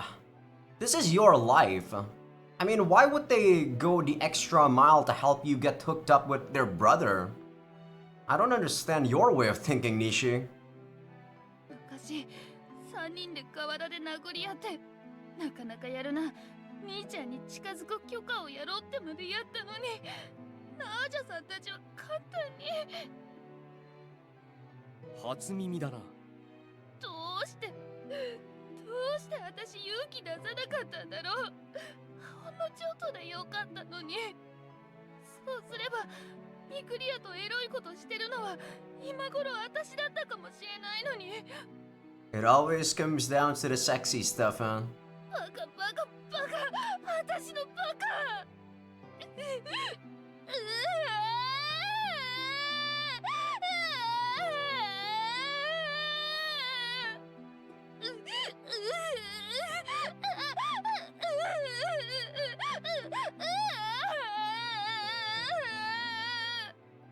this is your life. I mean, why would they go the extra mile to help you get hooked up with their brother? I don't understand your way of thinking, Nishi. 昔、3人で河原で殴り合って、なかなかやるな。兄ちゃんに近づく許可をやろうってまでやったのに、ナージャさんたちは簡単に。初耳だな。どうして私勇気出さなかったんだろう。ほんのちょっとでよかったのに。そうすればミクリアとエロいことしてるのは今頃私だったかもしれないのに。 It always comes down to the sexy stuff, huh? バカバカバカ、私のバカ。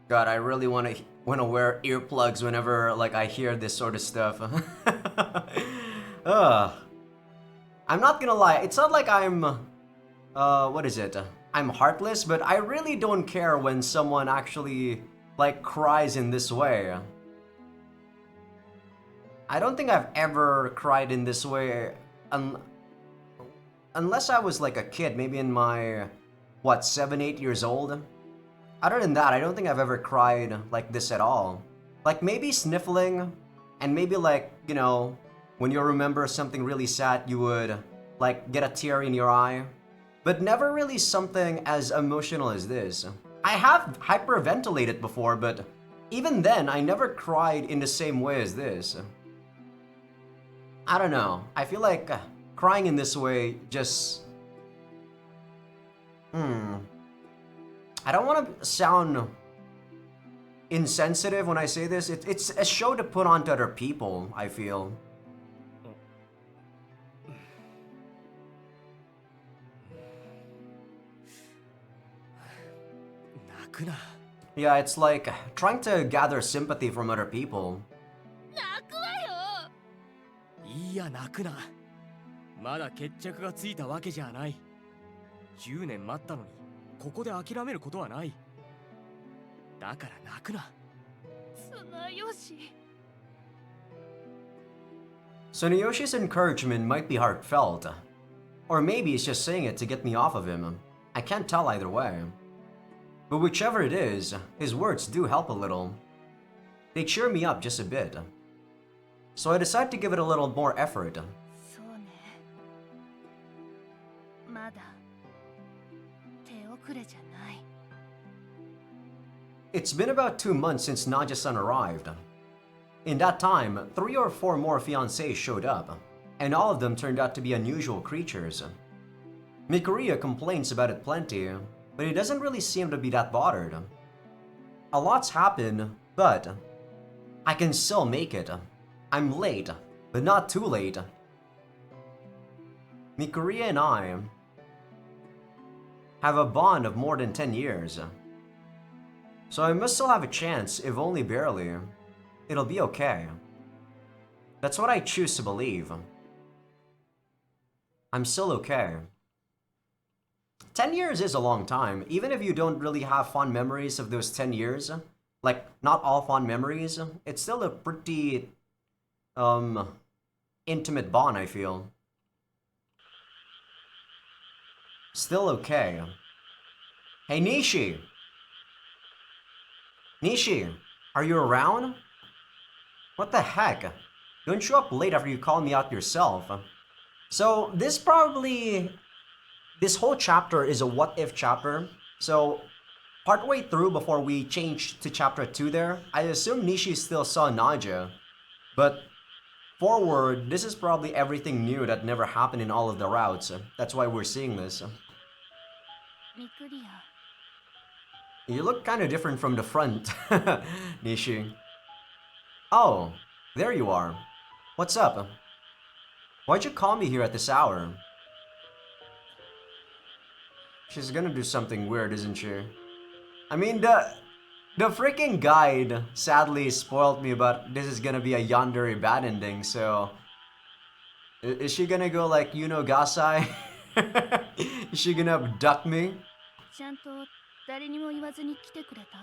God, I really want to wear earplugs whenever like I hear this sort of stuff. I'm not gonna lie, it's not like I'm what is it? I'm heartless, but I really don't care when someone actually like cries in this way. I don't think I've ever cried in this way unless I was like a kid, maybe in my what, 7, 8 years old. Other than that, I don't think I've ever cried like this at all. Like maybe sniffling, and maybe like, you know, when you remember something really sad, you would like get a tear in your eye. But never really something as emotional as this. I have hyperventilated before, but even then, I never cried in the same way as this. I don't know. I feel like crying in this way just... I don't want to sound insensitive when I say this. It's a show to put on to other people, I feel. Yeah, it's like trying to gather sympathy from other people. 泣くわよ。いいや、泣くな。まだ決着がついたわけじゃない。10年待ったのにここで諦めることはない。だから泣くな。Tsunayoshi's encouragement might be heartfelt, or maybe he's just saying it to get me off of him. I can't tell either way. But whichever it is, his words do help a little. They cheer me up just a bit. So I decide to give it a little more effort. そうね。まだ手遅れじゃない。 It's been about 2 months since Naja-san arrived. In that time, 3 or 4 more fiancés showed up, and all of them turned out to be unusual creatures. Mikuriya complains about it plenty, but he doesn't really seem to be that bothered. A lot's happened, but I can still make it. I'm late, but not too late. Mikuriya and I have a bond of more than 10 years. So I must still have a chance, if only barely. It'll be okay. That's what I choose to believe. I'm still okay. 10 years is a long time, even if you don't really have fond memories of those 10 years. Like, not all fond memories. It's still a pretty, intimate bond, I feel. Still okay. Hey, Nishi! Nishi, are you around? What the heck? Don't show up late after you call me out yourself. So this whole chapter is a what if chapter. So partway through before we change to chapter 2 there, I assume Nishi still saw Naja. But forward, this is probably everything new that never happened in all of the routes. That's why we're seeing this. ミクリア You look kind of different from the front, Nishi. Oh, there you are. What's up? Why'd you call me here at this hour? She's gonna do something weird, isn't she? I mean, the freaking guide sadly spoiled me, but this is gonna be a yandere bad ending, so... Is she gonna go like, you know, Gasai? Is she gonna abduct me? ちゃんと誰にも言わずに来てくれた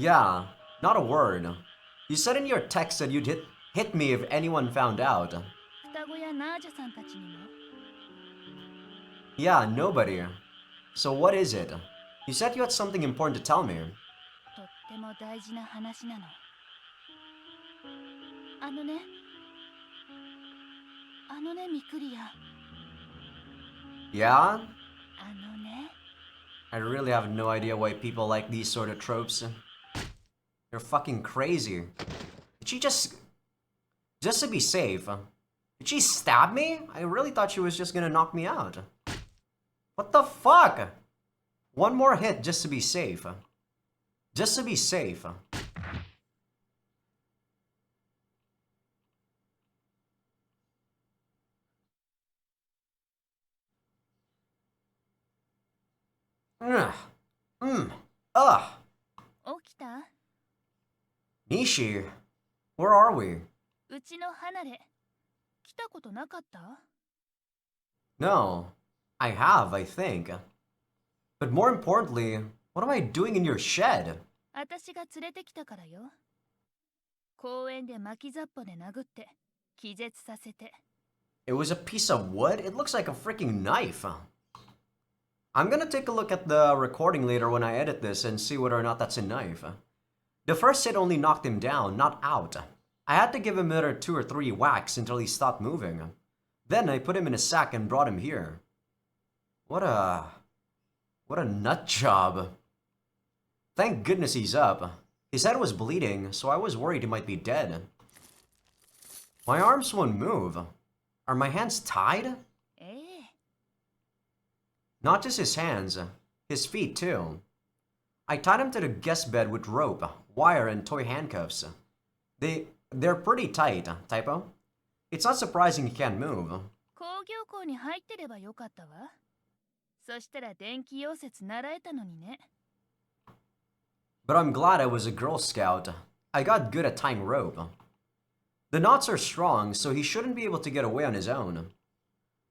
Yeah, not a word. You said in your text that you'd hit me if anyone found out. 双子やナージャさんたちにも Yeah, nobody. So what is it? You said you had something important to tell me. とっても大事な話なのミクリア Yeah? ね I really have no idea why people like these sort of tropes. You're fucking crazy. Did she just to be safe? Did she stab me? I really thought she was just gonna knock me out. What the fuck? One more hit just to be safe. Just to be safe. Ugh. 起きた Nishi, where are we? うちの離れ来たことなかった No, I have, I think. But more importantly, what am I doing in your shed? 私が連れてきたからよ公園で巻きざっぽで殴って気絶させて It was a piece of wood? It looks like a freaking knife. I'm gonna take a look at the recording later when I edit this and see whether or not that's a knife. The first hit only knocked him down, not out. I had to give him another 2 or 3 whacks until he stopped moving. Then I put him in a sack and brought him here. What a nut job. Thank goodness he's up. His head was bleeding, so I was worried he might be dead. My arms won't move. Are my hands tied? ええ Not just his hands, his feet too. I tied him to the guest bed with rope, wire, and toy handcuffs. They're pretty tight, typo. It's not surprising he can't move. 工業校に入ってればよかったわそしたら電気溶接習えたのにね But I'm glad I was a Girl Scout. I got good at tying rope. The knots are strong, so he shouldn't be able to get away on his own.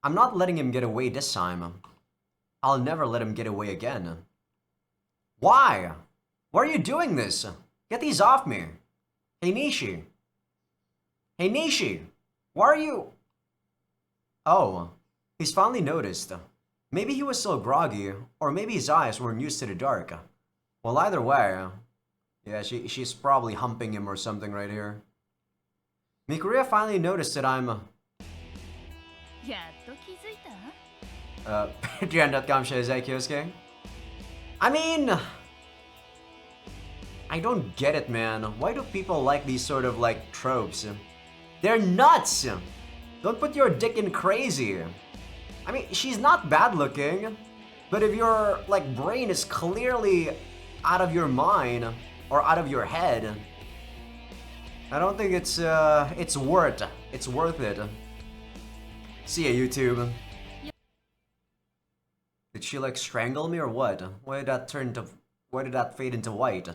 I'm not letting him get away this time. I'll never let him get away again. Why? Why are you doing this? Get these off me. Hey Nishi. Hey Nishi. Why are you... Oh, he's finally noticed. Maybe he was still groggy, or maybe his eyes weren't used to the dark. Well, either way, yeah, she's probably humping him or something right here. Mikuria finally noticed that I'm... やっと気づいた Patreon.com Azaikyousuke. I mean... I don't get it, man. Why do people like these sort of, like, tropes? They're nuts! Don't put your dick in crazy. I mean, she's not bad looking, but if your, like, brain is clearly out of your mind or out of your head, I don't think it's worth it. See ya, YouTube. Did she, like, strangle me or what? Why did that fade into white?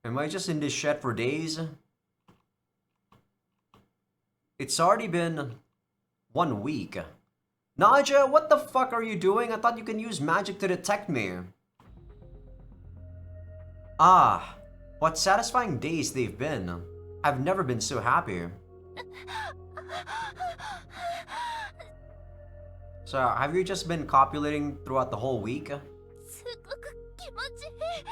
Am I just in this shed for days? It's already been 1 week. Naja, what the fuck are you doing? I thought you can use magic to detect me. Ah, what satisfying days they've been. I've never been so happy. So, have you just been copulating throughout the whole week? すごく気持ちいい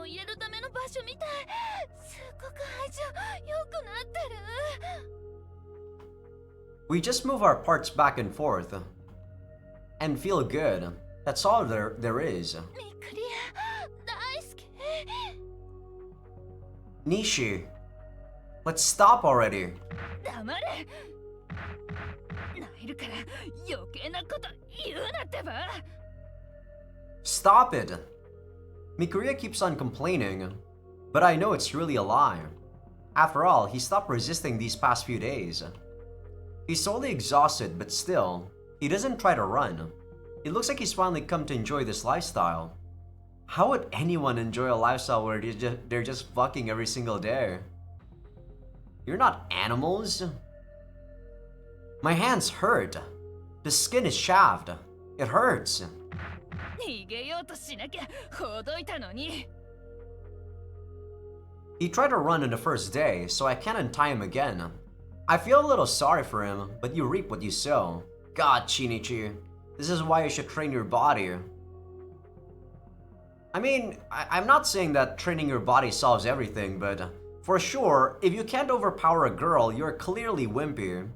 を入れるための場所みたい。すっごく愛情良くなってる。 We just move our parts back and forth and feel good. That's all there is. ミクリア大好き。 Nishi, let's stop already. 黙れ。ナイルから余計なこと言うなってば。 Stop it! Mikuriya keeps on complaining, but I know it's really a lie. After all, he stopped resisting these past few days. He's totally exhausted, but still, he doesn't try to run. It looks like he's finally come to enjoy this lifestyle. How would anyone enjoy a lifestyle where they're just fucking every single day? You're not animals. My hands hurt. The skin is chaffed. It hurts. 逃げようとしなきゃほどいたのに。 He tried to run on the first day, so I can't untie him again. I feel a little sorry for him, but you reap what you sow. God, Shinichi, this is why you should train your body. I mean, I'm not saying that training your body solves everything, but for sure, if you can't overpower a girl, you're clearly wimpy.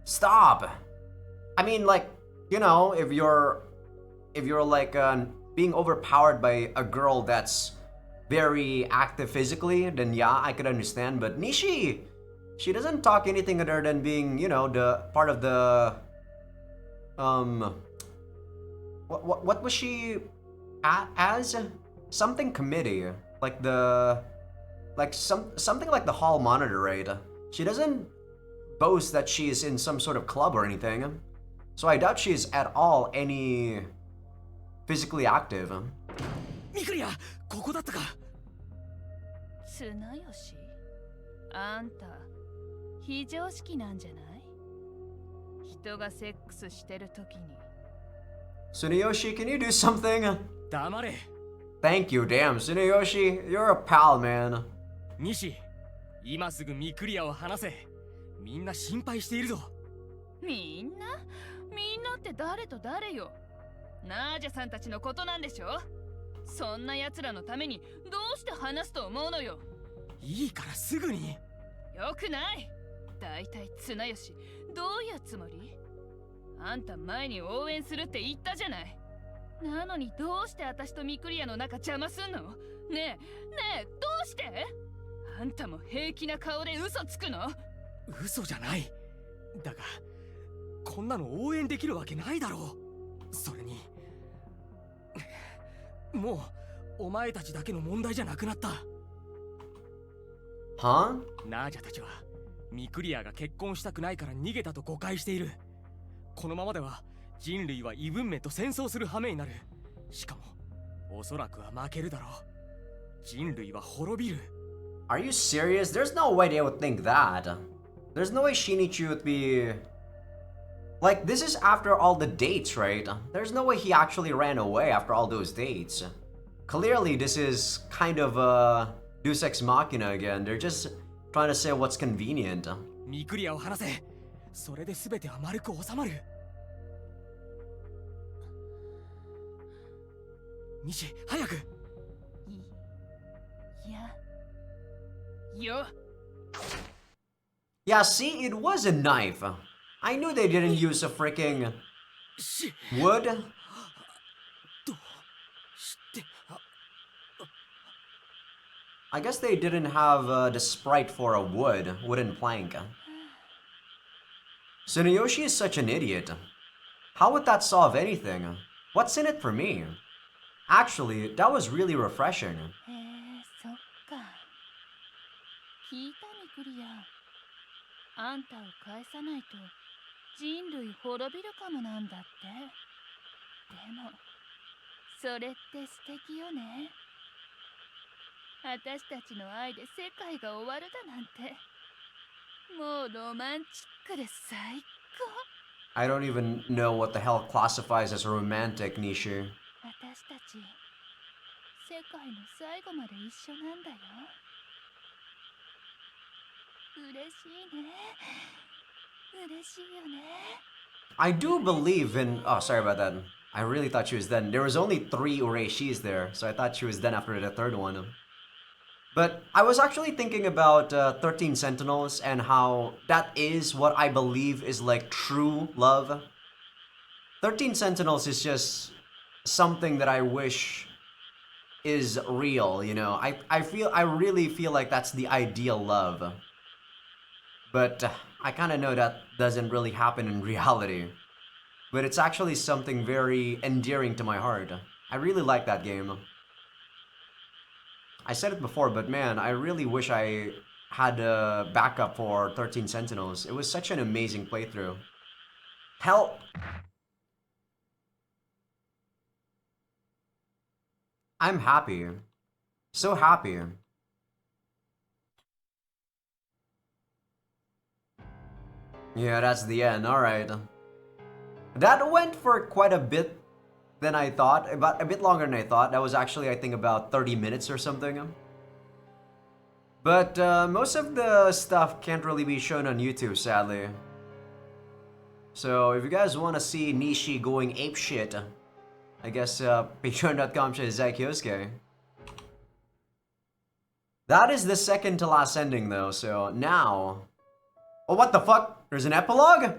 Stop! I mean, like, you know, if you're like being overpowered by a girl that's very active physically, then yeah, I could understand. But Nishi, she doesn't talk anything other than being, you know, the part of the what was she as? Something committee, like something like the hall monitor, right? She doesn't boast that she's in some sort of club or anything, so I doubt she's at all any physically active. ミクリア、ここだったか。綱吉、あんた非常識なんじゃない？人がセックスしてる時に。 Tsuneyoshi, can you do something? 黙れ。 Thank you, damn, Tsuneyoshi, you're a pal, man. 西、今すぐミクリアを話せ。みんな心配しているぞ。みんなって誰と誰よ？ナージャさんたちのことなんでしょ？そんな奴らのためにどうして話すと思うのよ？いいからすぐに。よくない。だいたい綱吉、どういうつもり？あんた前に応援するって言ったじゃない。なのにどうして私とミクリアの仲邪魔すんの？ねえ、どうして？あんたも平気な顔で嘘つくの？嘘じゃない。だが、こんなの応援できるわけないだろう。それに、もうお前たちだけの問題じゃなくなった。Huh? ナージャたちはミクリアが結婚したくないから逃げたと誤解している。このままでは人類は異文明と戦争する羽目になる。しかもおそらくは負けるだろう。人類は滅びる。 Are you serious? There's no way they would think that. There's no way Shinichi would be... Like, this is after all the dates, right? There's no way he actually ran away after all those dates. Clearly, this is kind of a Deus Ex Machina again. They're just trying to say what's convenient. ミクリアを話せ。それで全ては丸く収まる。西、早く。よ。 Yeah, see, it was a knife. I knew they didn't use a freaking wood. どうして。 I guess they didn't have the sprite for a wooden plank. Tsuneyoshi is such an idiot. How would that solve anything? What's in it for me? Actually, that was really refreshing. そっか。聞いたミクリア。あんたを返さないと人類滅びるかもなんだって。でも、それって素敵よね。私たちの愛で世界が終わるだなんて。もうロマンチックで最高。 I don't even know what the hell classifies as romantic, Nishi. 私たち、世界の最後まで一緒なんだよ。嬉しいね。嬉しいよね。 I do believe in... Oh, sorry about that. I really thought she was dead. There was only 3 Ureshis there, so I thought she was dead after the 3rd one. But I was actually thinking about 13 Sentinels and how that is what I believe is like true love. 13 Sentinels is just something that I wish is real, you know. I really feel like that's the ideal love. But I kind of know that doesn't really happen in reality. But it's actually something very endearing to my heart. I really like that game. I said it before, but man, I really wish I had a backup for 13 Sentinels. It was such an amazing playthrough. Hell... I'm happy. So happy. Yeah, that's the end. Alright. That went for quite a bit than I thought. About a bit longer than I thought. That was actually, I think, about 30 minutes or something. But most of the stuff can't really be shown on YouTube, sadly. So if you guys want to see Nishi going apeshit, I guess patreon.com/Azaikyousuke. That is the second to last ending though, so now... Oh, what the fuck? There's an epilogue?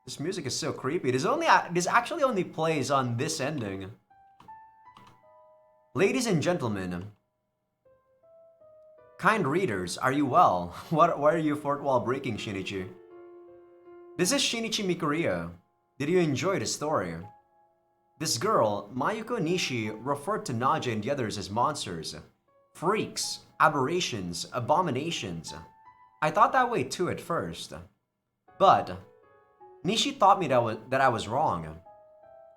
This music is so creepy. This actually only plays on this ending. Ladies and gentlemen, kind readers, are you well? Why are you fourth wall breaking, Shinichi? This is Shinichi Mikuriya. Did you enjoy the story? This girl, Mayuko Nishi, referred to Naja and the others as monsters, freaks, aberrations, abominations. I thought that way too at first. But Nishi taught me that I was wrong.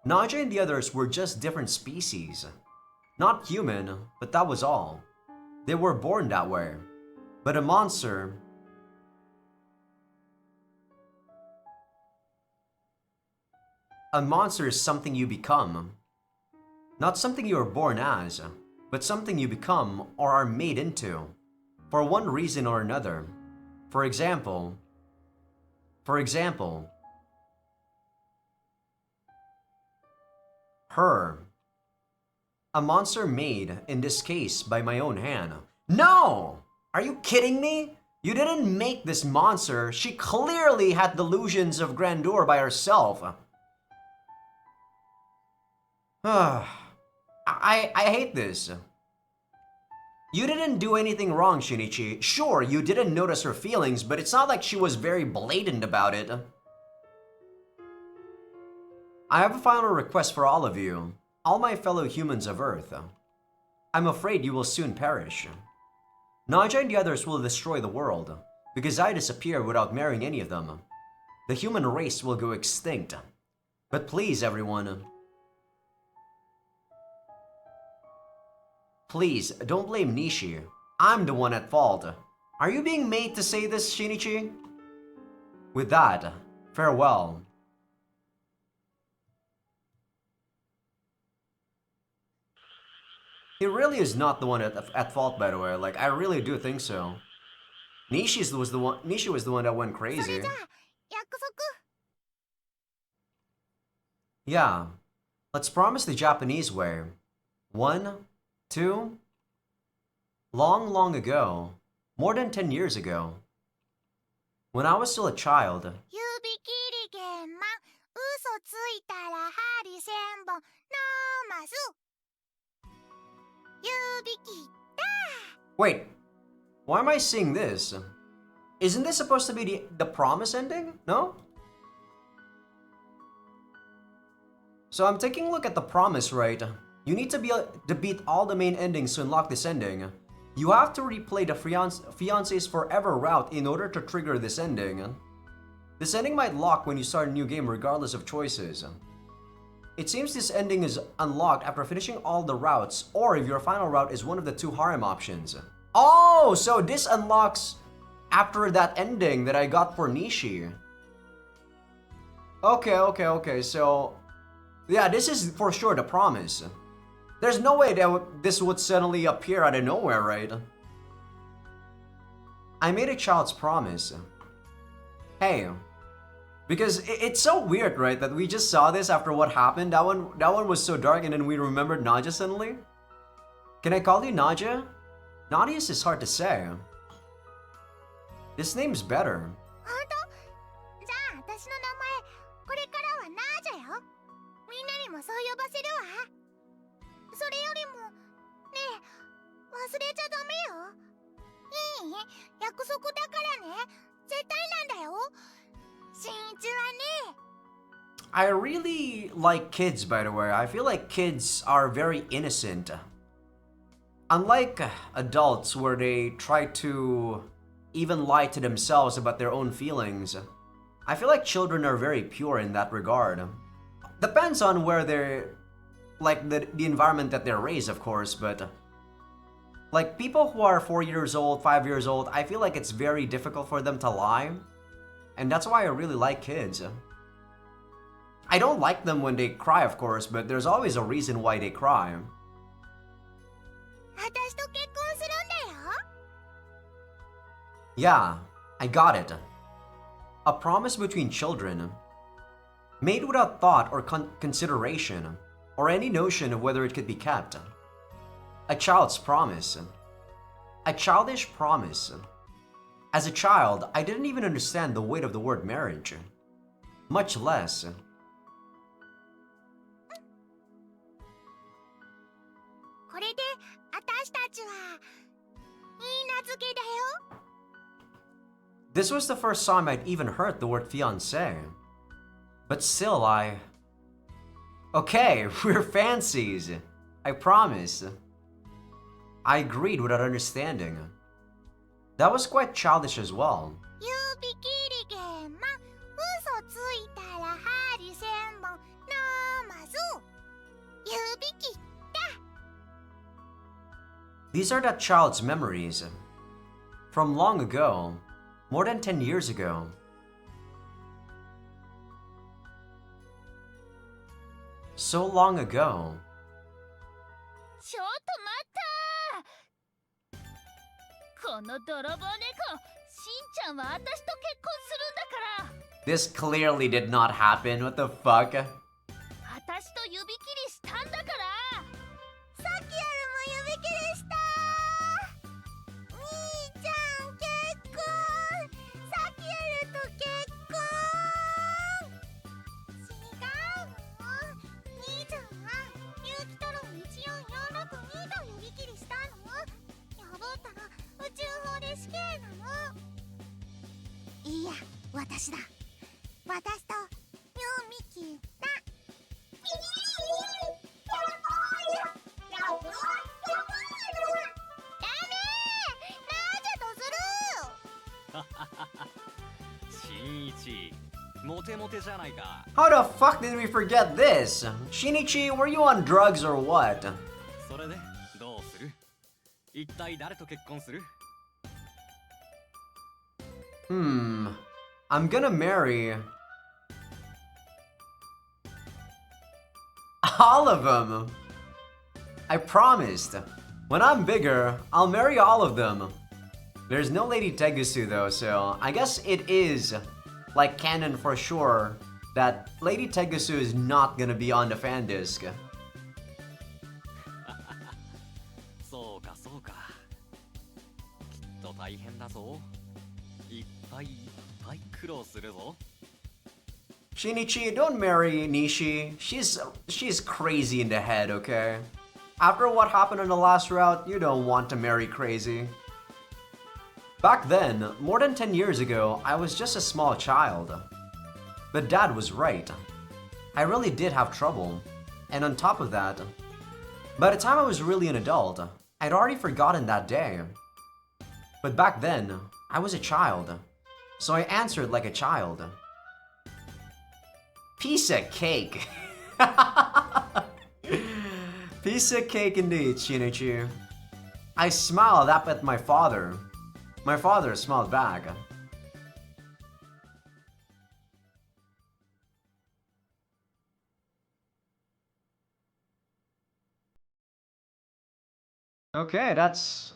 Naja and the others were just different species. Not human, but that was all. They were born that way. But a monster... A monster is something you become. Not something you are born as, but something you become or are made into, for one reason or another. For example, her. A monster made, in this case, by my own hand. No! Are you kidding me? You didn't make this monster. She clearly had delusions of grandeur by herself. I hate this. You didn't do anything wrong, Shinichi. Sure, you didn't notice her feelings, but it's not like she was very blatant about it. I have a final request for all of you, all my fellow humans of Earth. I'm afraid you will soon perish. Naja and the others will destroy the world, because I disappear without marrying any of them. The human race will go extinct. But please, everyone, please, don't blame Nishi. I'm the one at fault. Are you being made to say this, Shinichi? With that, farewell. He really is not the one at fault, by the way. Like, I really do think so. Nishi was the one that went crazy. Yeah. Let's promise the Japanese way. 1, 2... Long ago, more than 10 years ago, when I was still a child. Wait, why am I seeing this? Isn't this supposed to be the promise ending? No? So I'm taking a look at the promise, right? You need to beat all the main endings to unlock this ending. You have to replay the Fiancee's Forever route in order to trigger this ending. This ending might lock when you start a new game regardless of choices. It seems this ending is unlocked after finishing all the routes, or if your final route is one of the 2 harem options. Oh, so this unlocks after that ending that I got for Nishi. Okay, so... Yeah, this is for sure the promise. There's no way that this would suddenly appear out of nowhere, right? I made a child's promise. Hey, Because it's so weird, right? That we just saw this after what happened. That one was so dark, and then we remembered Naja suddenly. Can I call you Naja? Nadius is hard to say. This name's better. 本当？じゃあ私の名前これからはナージャよ。みんなにもそう呼ばせるわ。それよりもねえ忘れちゃダメよ。いい？約束だからね。絶対なんだよ。新一はね。I really like kids, by the way. I feel like kids are very innocent. Unlike adults where they try to even lie to themselves about their own feelings, I feel like children are very pure in that regard. Depends on where they're, like the environment that they're raised, of course, but like people who are 4 years old, 5 years old, I feel like it's very difficult for them to lie. And that's why I really like kids. I don't like them when they cry, of course, but there's always a reason why they cry. 私と結婚するんだよ。Yeah, I got it. A promise between children, made without thought or consideration, or any notion of whether it could be kept. A child's promise. A childish promise. As a child, I didn't even understand the weight of the word marriage. Much less. これで私たちはいい名付けだよ。This was the first time I'd even heard the word fiancé. But still, Okay, we're fancies. I promise. I agreed without understanding. That was quite childish as well. 指切りげんま嘘ついたら針千本なまず指切った。 These are that child's memories. From long ago. More than 10 years ago. So long ago. ちょっと待ったこの泥棒猫しんちゃんは私と結婚するんだから This clearly did not happen. What the fuck? 私と指切りしたんだからさっきよりも指切りした。兄ちゃん結婚。さっきよりと結婚。違うの。兄ちゃんは有機トロ14462と指切りしたの。破ったら宇宙法で死刑なの。いいや、私だ。私と指切った。新一モテモテじゃないか How the fuck did we forget this? Shinichi, were you on drugs or what? それでどうする一体誰と結婚する I'm gonna marry all of them. I promised. When I'm bigger, I'll marry all of them. There's no Lady Tegusu though, so I guess it is like canon for sure that Lady Tegusu is not gonna be on the fan disc. そうかそうかきっと大変だぞいっぱいいっぱい苦労するぞ Shinichi, don't marry Nishi. She's crazy in the head, okay? After what happened on the last route, you don't want to marry crazy. Back then, more than 10 years ago, I was just a small child. But Dad was right. I really did have trouble. And on top of that, by the time I was really an adult, I'd already forgotten that day. But back then, I was a child. So I answered like a child. Piece of cake. Piece of cake indeed, Shinichi. I smiled up at my father. My father smiled back. Okay, that's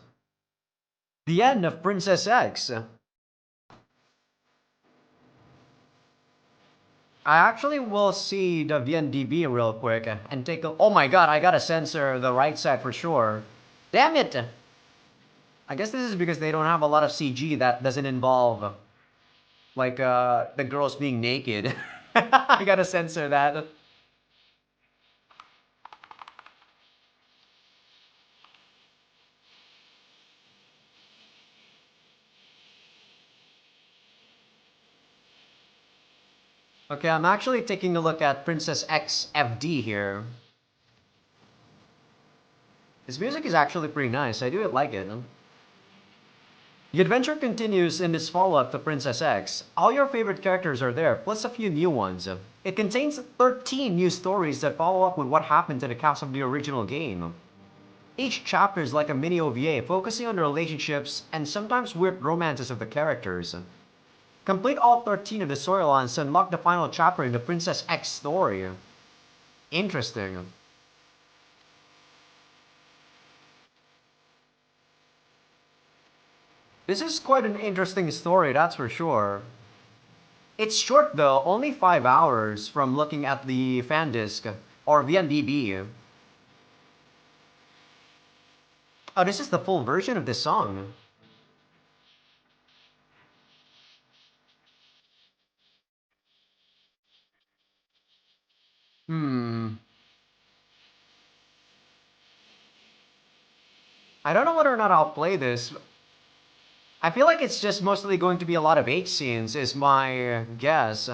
the end of Princess X. I actually will see the VNDB real quick and take a... Oh my god, I gotta censor the right side for sure. Damn it! I guess this is because they don't have a lot of CG that doesn't involve, like, the girls being naked. I gotta censor that. Okay, I'm actually taking a look at Princess X FD here. His music is actually pretty nice. I do like it. The adventure continues in this follow-up to Princess X. All your favorite characters are there, plus a few new ones. It contains 13 new stories that follow up with what happened to the cast of the original game. Each chapter is like a mini OVA, focusing on the relationships and sometimes weird romances of the characters. Complete all 13 of the storylines to unlock the final chapter in the Princess X story. Interesting. This is quite an interesting story, that's for sure. It's short though, only 5 hours from looking at the fan disc, or VNDB. Oh, this is the full version of this song. I don't know whether or not I'll play this. I feel like it's just mostly going to be a lot of H scenes, is my guess.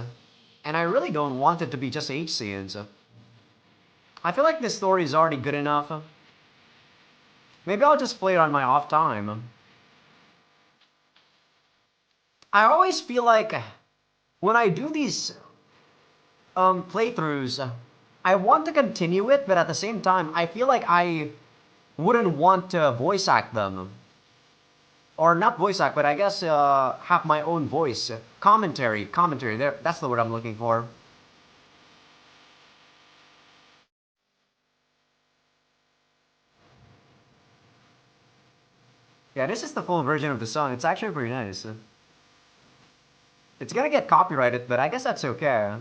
And I really don't want it to be just H scenes. I feel like this story is already good enough. Maybe I'll just play it on my off time. I always feel like when I do these playthroughs, I want to continue it, but at the same time, I feel like I wouldn't want to voice act them. Or not voice act, but I guess have my own voice. Commentary, there, that's the word I'm looking for. Yeah, this is the full version of the song. It's actually pretty nice. It's gonna get copyrighted, but I guess that's okay.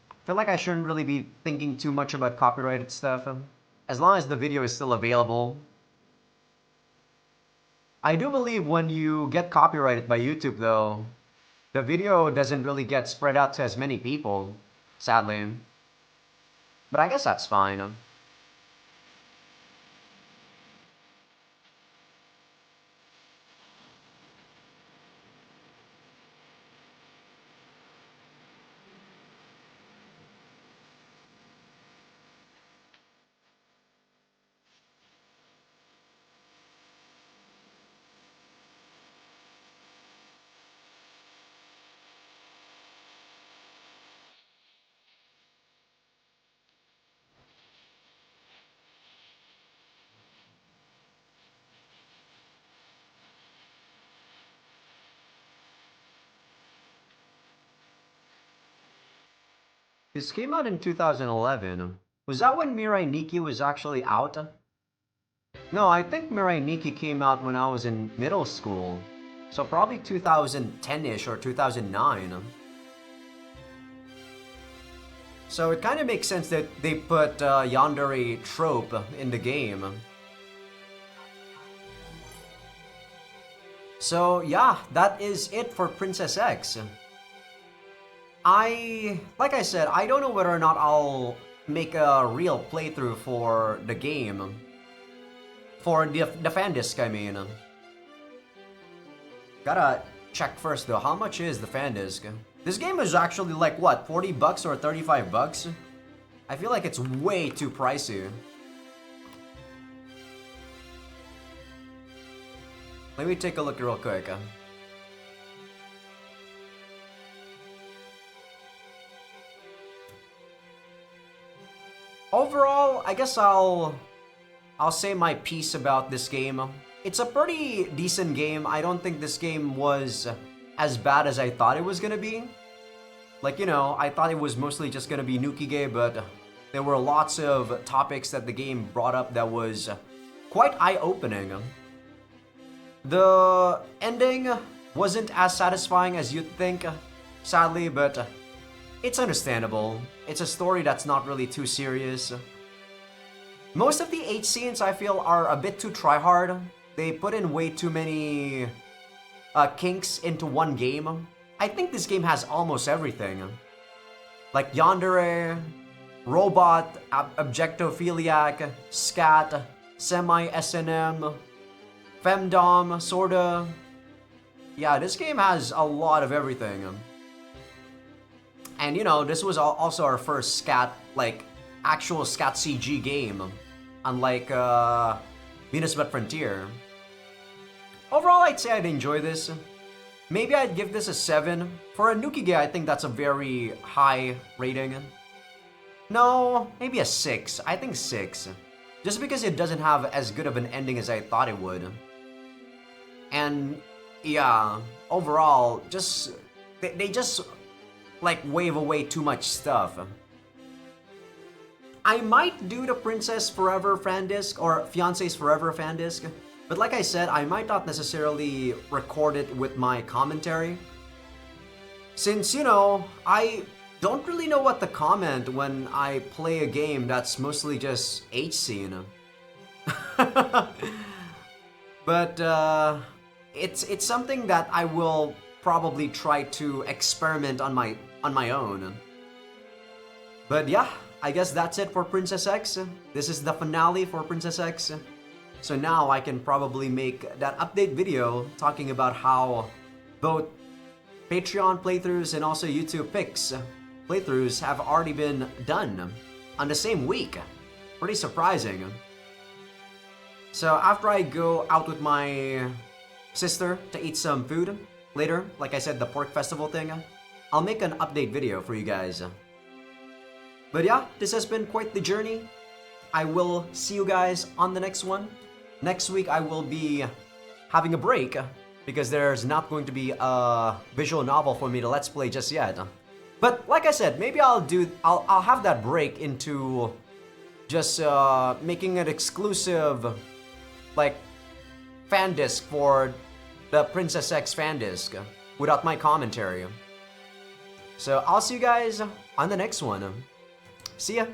I feel like I shouldn't really be thinking too much about copyrighted stuff, as long as the video is still available. I do believe when you get copyrighted by YouTube though, the video doesn't really get spread out to as many people, sadly. But I guess that's fine. This came out in 2011. Was that when Mirai Nikki was actually out? No, I think Mirai Nikki came out when I was in middle school. So probably 2010-ish or 2009. So it kind of makes sense that they put yandere trope in the game. So yeah, that is it for Princess X. Like I said, I don't know whether or not I'll make a real playthrough for the game. For the fan disc, I mean. Gotta check first though, how much is the fan disc? This game is actually like what, 40 bucks or 35 bucks? I feel like it's way too pricey. Let me take a look real quick. Overall, I guess I'll say my piece about this game. It's a pretty decent game. I don't think this game was as bad as I thought it was gonna be. Like, you know, I thought it was mostly just gonna be nukige, but there were lots of topics that the game brought up that was quite eye-opening. The ending wasn't as satisfying as you'd think, sadly, but it's understandable. It's a story that's not really too serious. Most of the H scenes I feel are a bit too tryhard. They put in way too many kinks into one game. I think this game has almost everything. Like yandere, robot, objectophiliac, scat, semi-SNM, femdom, sorta. Yeah, this game has a lot of everything. And you know, this was also our first scat, like, actual scat CG game. Unlike Venus Wet Frontier. Overall, I'd say I'd enjoy this. Maybe I'd give this a 7. For a nukige, I think that's a very high rating. No, maybe a 6. I think 6. Just because it doesn't have as good of an ending as I thought it would. And yeah, overall, just they just like wave away too much stuff. I might do the Princess Forever fan disc or Fiancee's Forever fan disc, but like I said, I might not necessarily record it with my commentary. Since, you know, I don't really know what to comment when I play a game that's mostly just H scene. But it's something that I will probably try to experiment on my own. But yeah, I guess that's it for Princess X. This is the finale for Princess X. So now I can probably make that update video talking about how both Patreon playthroughs and also YouTube picks playthroughs have already been done on the same week. Pretty surprising. So after I go out with my sister to eat some food later, like I said, the pork festival thing, I'll make an update video for you guys. But yeah, this has been quite the journey. I will see you guys on the next one. Next week I will be having a break because there's not going to be a visual novel for me to let's play just yet. But like I said, maybe I'll have that break into just making an exclusive like fan disc for the Princess X fan disc without my commentary. So I'll see you guys on the next one. See ya!